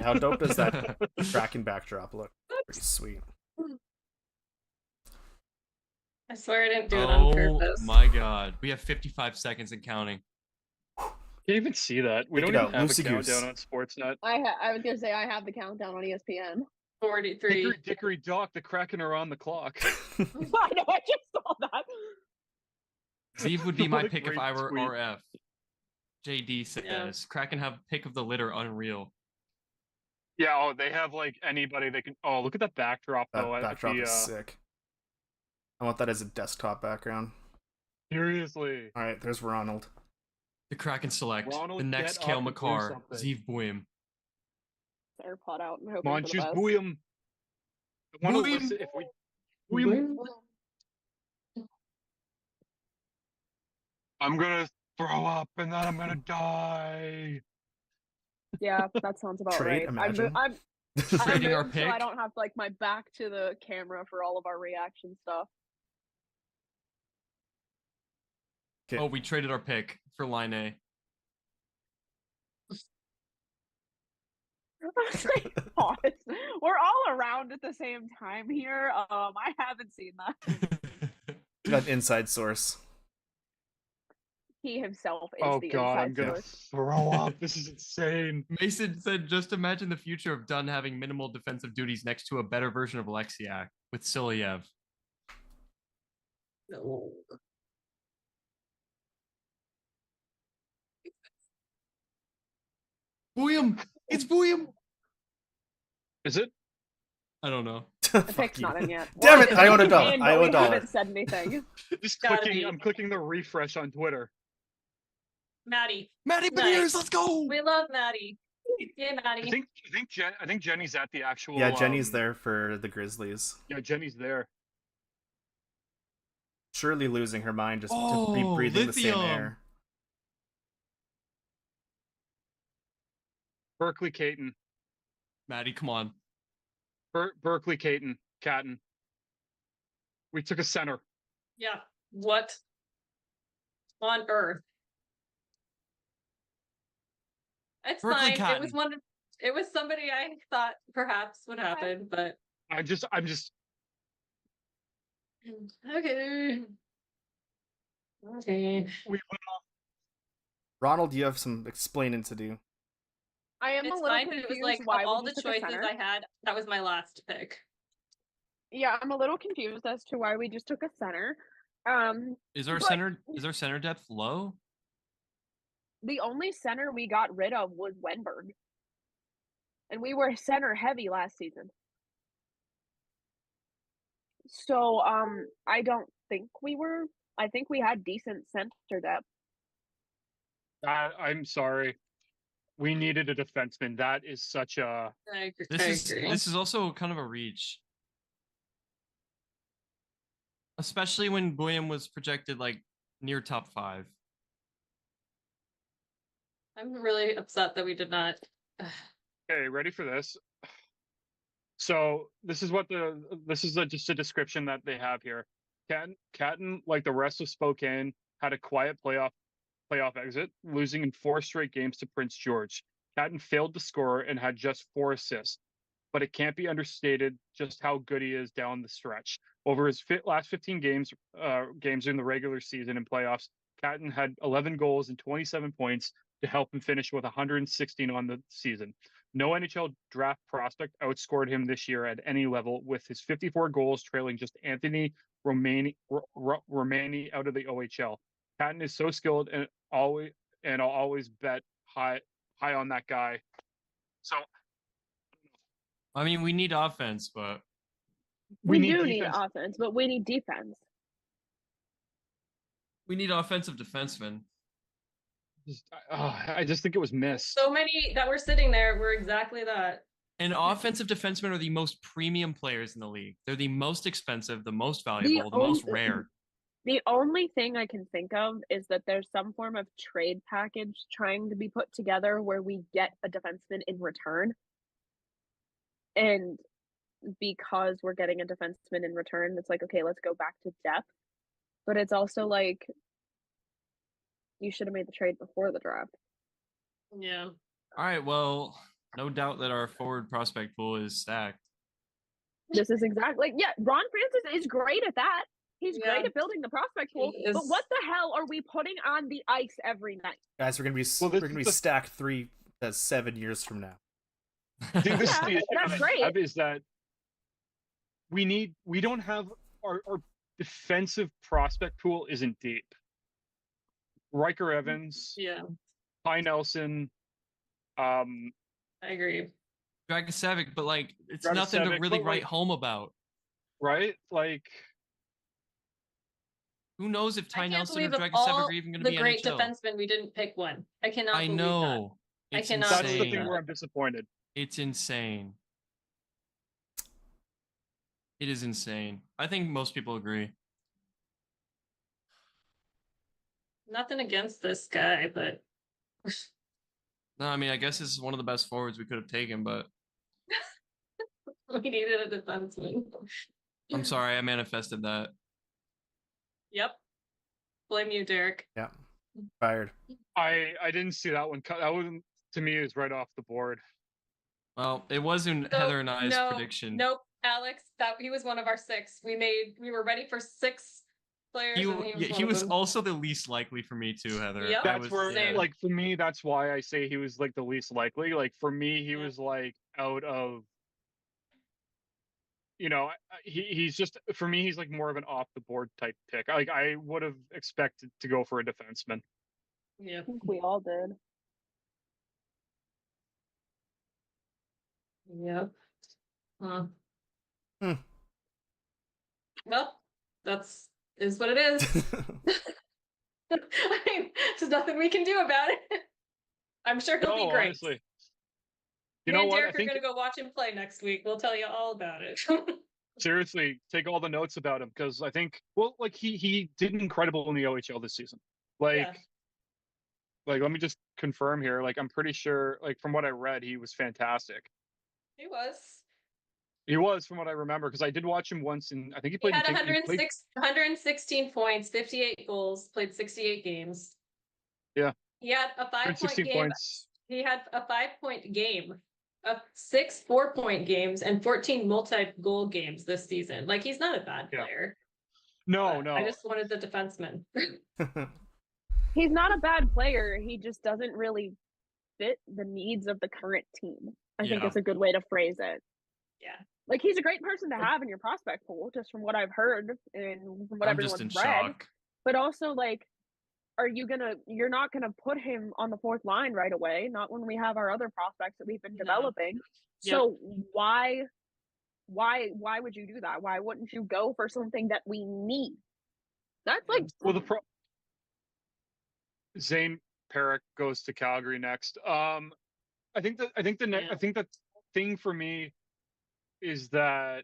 How dope does that Kraken backdrop look? Pretty sweet. I swear I didn't do it on Oh purpose. my god. We have 55 seconds and counting. Can't even see that. We Check don't it even out, have a Loosey Goose. countdown on Sportsnet. I was gonna say I have the countdown on ESPN. 43. Dickory Dock, the Kraken are on the clock. I know, I just saw that. Zeev would be my What a pick if great I were tweet. RF. JD says Yeah. Kraken have pick of the litter unreal. Yeah, oh, they have like anybody they can. Oh, look at that backdrop That though. backdrop is sick. I want that as a desktop background. Seriously. All right, there's Ronald. The Kraken select Ronald, the next get Kale up and do McCarr, something. Zeev Buim. AirPod out and hoping Come on, for the choose best. Booyam. I want to Booyam. listen if we. Booyam. I'm gonna throw up and then I'm gonna die. Yeah, that sounds about Trade, right. imagine. I'm Trading our moved so pick. I don't have like my back to the camera for all of our reaction stuff. Oh, we traded our pick for Line A. Pause. We're all around at the same time here. I haven't seen that. Got inside source. He himself is Oh the god, I'm inside gonna source. throw up. This is insane. Mason said, just imagine the future of Dunn having minimal defensive duties next to a better version of Alexiak with Silyev. No. Booyam! It's Booyam! Is it? I don't know. The Fuck pick's you. not in yet. Damn it! I own a And dollar. I owe we a dollar. haven't said anything. Just Gotta clicking. be. I'm clicking the refresh on Twitter. Maddie. Maddie Nice. Beniers, let's go! We love Maddie. Yeah, Maddie. I think Jenny's at the actual. Yeah, Jenny's there for the Grizzlies. Yeah, Jenny's there. Surely losing her mind just to Oh, be breathing the same lithium. air. Berkeley Caton. Maddie, come on. Berkeley Caton. Catton. We took a center. Yeah. What on earth? It's Berkeley fine. It Cotton. was one. It was somebody I thought perhaps would happen, but I'm just. okay. Okay. We Ronald, you have some explaining to do. I am It's a little fine, but confused it was like why of all we the just took a choices center. I had, that was my last pick. Yeah, I'm a little confused as to why we just took a center. Is our But- center depth low? The only center we got rid of was Wenberg. And we were center heavy last season. So I don't think we were. I think we had decent center depth. I'm sorry. We needed a defenseman. That is such a. I agree. This is also kind of a reach. Especially when Booyam was projected like near top 5. I'm really upset that we did not. Okay, ready for this? So this is just a description that they have here. Catton, like the rest of Spokane, had a quiet playoff exit, losing in 4 straight games to Prince George. Catton failed to score and had just 4 assists. but it can't be understated just how good he is down the stretch. Over his last 15 games in the regular season and playoffs, Catton had 11 goals and 27 points to help him finish with 116 on the season. No NHL draft prospect outscored him this year at any level, with his 54 goals trailing just Anthony Romani out of the OHL. Catton is so skilled and I'll always bet high on that guy. So, I mean, we need offense, but we do need offense, but we need defense. We need offensive defensemen. I just think it was missed. So many that were sitting there were exactly that. And offensive defensemen are the most premium players in the league. They're the most expensive, the most valuable, the most rare. The only thing I can think of is that there's some form of trade package trying to be put together where we get a defenseman in return. And because we're getting a defenseman in return, it's like, okay, let's go back to depth. But it's also like, you should have made the trade before the draft. Yeah. All right, well, no doubt that our forward prospect pool is stacked. This is exactly, Ron Francis is great at that. He's great at building the prospect pool, but what the hell are we putting on the ice every night? Guys, we're gonna be stacked 3 to 7 years from now. Dude, this that's great. Is that we don't have our defensive prospect pool isn't deep. Riker Evans, Ty Nelson, I agree. Dragicevic, but like it's nothing to really write home about. Right? Like, who knows if Ty Nelson or Dragicevic are even going to be the great NHL? defenseman, we didn't pick one. I cannot believe know. That. It's I cannot. That's insane. the thing where I'm disappointed. It's insane. It is insane. I think most people agree. Nothing against this guy, but No, I mean, I guess this is one of the best forwards we could have taken, but we needed a defenseman. I'm sorry, I manifested that. Yep. Blame you, Derek. Yeah. Fired. I didn't see that one. That one to me is right off the board. Well, it wasn't Heather and I's prediction. Nope, Alex. That he was one of our 6. We were ready for 6 players. He was also the least likely for me too, Heather. Yep. That's like for me, that's why I say he was like the least likely. Like for me, he was like out of. You know, he's just for me. He's like more of an off the board type pick. Like I would have expected to go for a defenseman. Yeah, I think we all did. Yep. Huh. Hmm. Well, is what it is. I mean, there's nothing we can do about it. I'm sure he'll be great. Honestly. You know what? Derek are going to go watch him play next week. We'll tell you all about it. Seriously, take all the notes about him because I think, well, like he did incredible in the OHL this season. Like let me just confirm here. Like I'm pretty sure, like from what I read, he was fantastic. He was. He was, from what I remember, because I did watch him once, and I think he played. He had 116 points, 58 goals, played 68 games. Yeah. He had a 5-point game. Points. He had a 5-point game, 6 4-point games, and 14 multi-goal games this season. Like he's not a bad player. No. I just wanted the defenseman. He's not a bad player. He just doesn't really fit the needs of the current team. I think it's a good way to phrase it. Yeah. Like he's a great person to have in your prospect pool, just from what I've heard and from what everyone's read. Shock. But also, like, you're not gonna put him on the 4th line right away, not when we have our other prospects that we've been developing. Yep. So why would you do that? Why wouldn't you go for something that we need? That's like Zane Perrick goes to Calgary next. I think the thing for me is that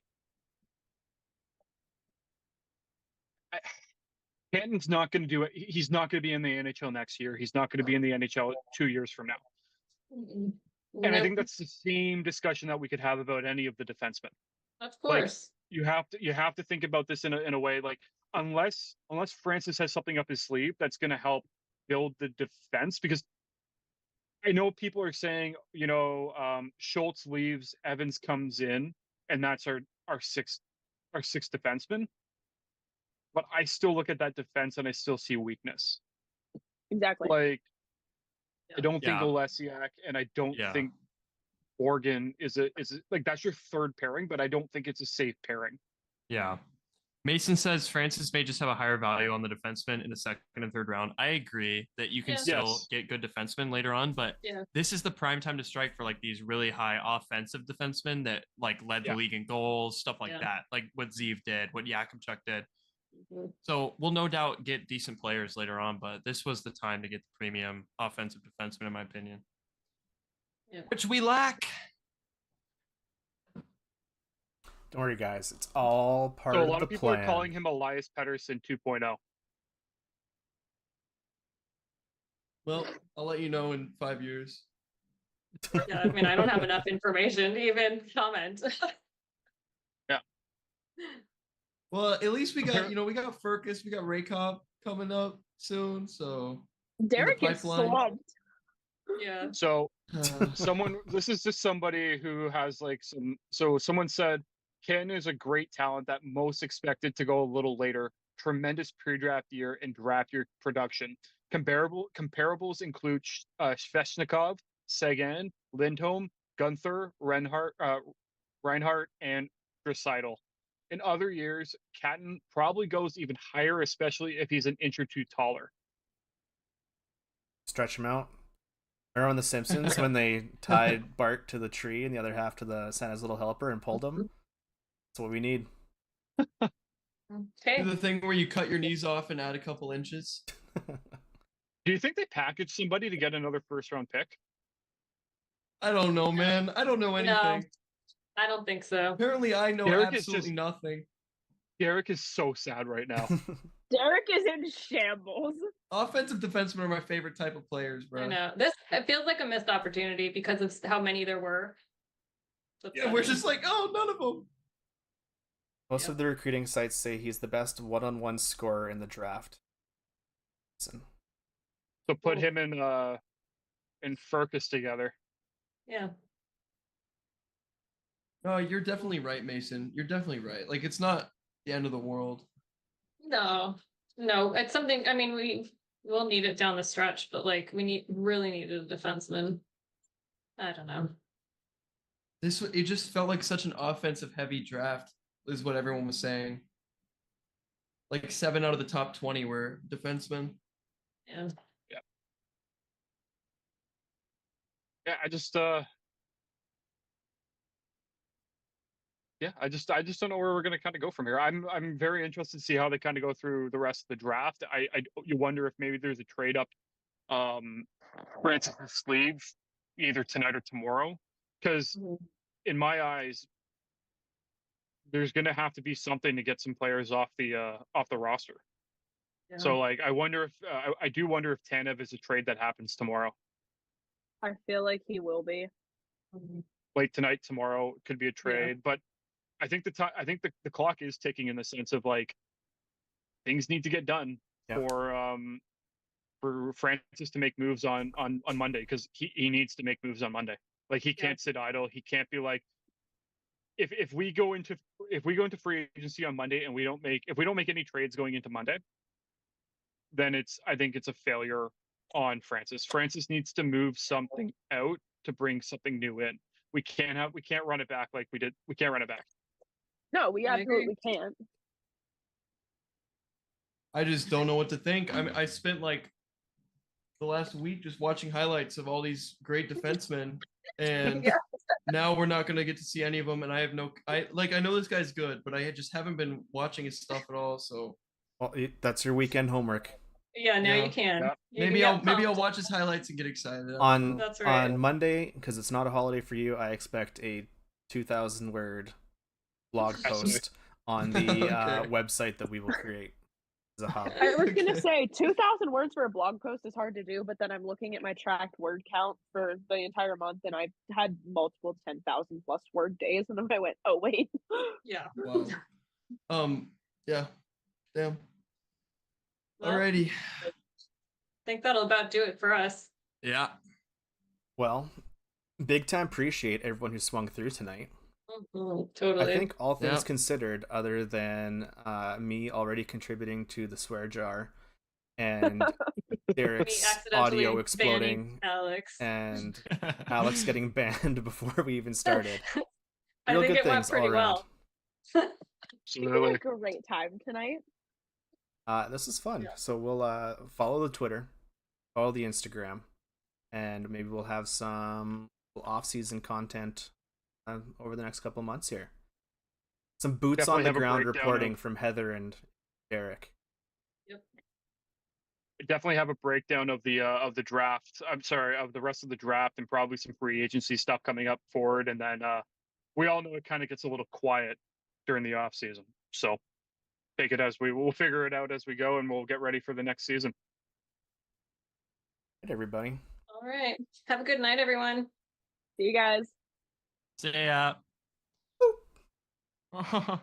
Canton's not going to do it. He's not going to be in the NHL next year. He's not going to be in the NHL 2 years from now. Mm-mm. And I think that's the same discussion that we could have about any of the defensemen. Of course. Like, you have to think about this in a way like unless Francis has something up his sleeve that's going to help build the defense, because I know people are saying, Schultz leaves, Evans comes in, and that's our sixth defenseman. But I still look at that defense and I still see weakness. Exactly. Like, I don't think Yeah. Olesiak and I don't Yeah. think Morgan is like that's your third pairing, but I don't think it's a safe pairing. Yeah. Mason says Francis may just have a higher value on the defenseman in the second and third round. I agree that you can Yeah. still Yes. get good defensemen later on, but Yeah. this is the prime time to strike for like these really high offensive defensemen that like led the Yeah. league in goals, stuff like Yeah. that, like what Zeev did, what Yakimchuk did. Mhm. So we'll no doubt get decent players later on, but this was the time to get the premium offensive defenseman, in my opinion. Yeah. Which we lack. Don't worry, guys. It's all part So a of lot the of people plan. are calling him Elias Pettersson 2.0. Well, I'll let you know in 5 years. Yeah, I mean, I don't have enough information to even comment. Well, at least we got, Compar- we got Furcus, we got Raykop coming up soon, so Derek is pipeline. slumped. Yeah. So this is just somebody who has like someone said Ken is a great talent that most expected to go a little later. Tremendous pre-draft year and draft year production. Comparables include Sveshnikov, Sagan, Lindholm, Gunther, Reinhardt, and Draisaitl. In other years, Catton probably goes even higher, especially if he's an inch or two taller. Stretch him out. Remember on The Simpsons when they tied Bart to the tree and the other half to the Santa's little helper and pulled him? That's what we need. Okay. Do the thing where you cut your knees off and add a couple inches. Do you think they packaged somebody to get another first-round pick? I don't know, man. I don't know anything. I don't think so. Apparently, I know Derek is absolutely just- nothing. Derek is so sad right now. Derek is in shambles. Offensive defensemen are my favorite type of players, bro. I know. It feels like a missed opportunity because of how many there were. Yeah, we're just like, oh, none of them. Most of the recruiting sites say he's the best one-on-one scorer in the draft. Listen. So put him and Furcus together. Yeah. Oh, you're definitely right, Mason. You're definitely right. Like, it's not the end of the world. No, it's something. I mean, we'll need it down the stretch, but like really needed a defenseman. I don't know. It just felt like such an offensive heavy draft, is what everyone was saying. Like 7 out of the top 20 were defensemen. Yeah. Yeah, I just don't know where we're gonna kind of go from here. I'm very interested to see how they kind of go through the rest of the draft. You wonder if maybe there's a trade up Francis' sleeve either tonight or tomorrow, because in my eyes there's gonna have to be something to get some players off the roster. Yeah. So like I wonder if I do wonder if Tanev is a trade that happens tomorrow. I feel like he will be. Late tonight, tomorrow could be a trade, but I think the clock is ticking in the sense of like things need to get done for Francis to make moves on Monday, because he needs to make moves on Monday. Like he can't sit idle. He can't be like, if we go into free agency on Monday and we don't make any trades going into Monday, then I think it's a failure on Francis. Francis needs to move something out to bring something new in. We can't run it back like we did. We can't run it back. No, we I agree. absolutely can't. I just don't know what to think. I spent like the last week just watching highlights of all these great defensemen, and now we're not going to get to see any of them. And I know this guy's good, but I just haven't been watching his stuff at all. So Well, that's your weekend homework. Yeah, now Yeah. you can. Yeah. You maybe can I'll get pumped. watch his highlights and get excited. I don't On know. That's right. on Monday, because it's not a holiday for you, I expect a 2,000 word blog post on the Okay. website that we will create as a hub. I was gonna Okay. say 2,000 words for a blog post is hard to do, but then I'm looking at my tracked word count for the entire month, and I've had multiple 10,000 plus word days, and then I went, oh wait. Yeah. Wow. Yeah. Damn. Well, Alrighty. I think that'll about do it for us. Yeah. Well, big time appreciate everyone who swung through tonight. Totally. I think all things Yep. considered, other than me already contributing to the swear jar and Derek's accidentally audio banning exploding Alex. and Alex getting banned before we even started. I Real think good it went things all pretty around. well. We had Absolutely. a great time tonight. This is fun. So we'll follow the Twitter, follow the Instagram, and maybe we'll have some off-season content over the next couple months here. Some boots Definitely on the have a ground breakdown reporting of- from Heather and Derek. Definitely have a breakdown of the draft. I'm sorry, of the rest of the draft, and probably some free agency stuff coming up forward. And then we all know it kind of gets a little quiet during the off season. So take it as we'll figure it out as we go, and we'll get ready for the next season. Good, everybody. All right. Have a good night, everyone. See you guys. See ya. Bye.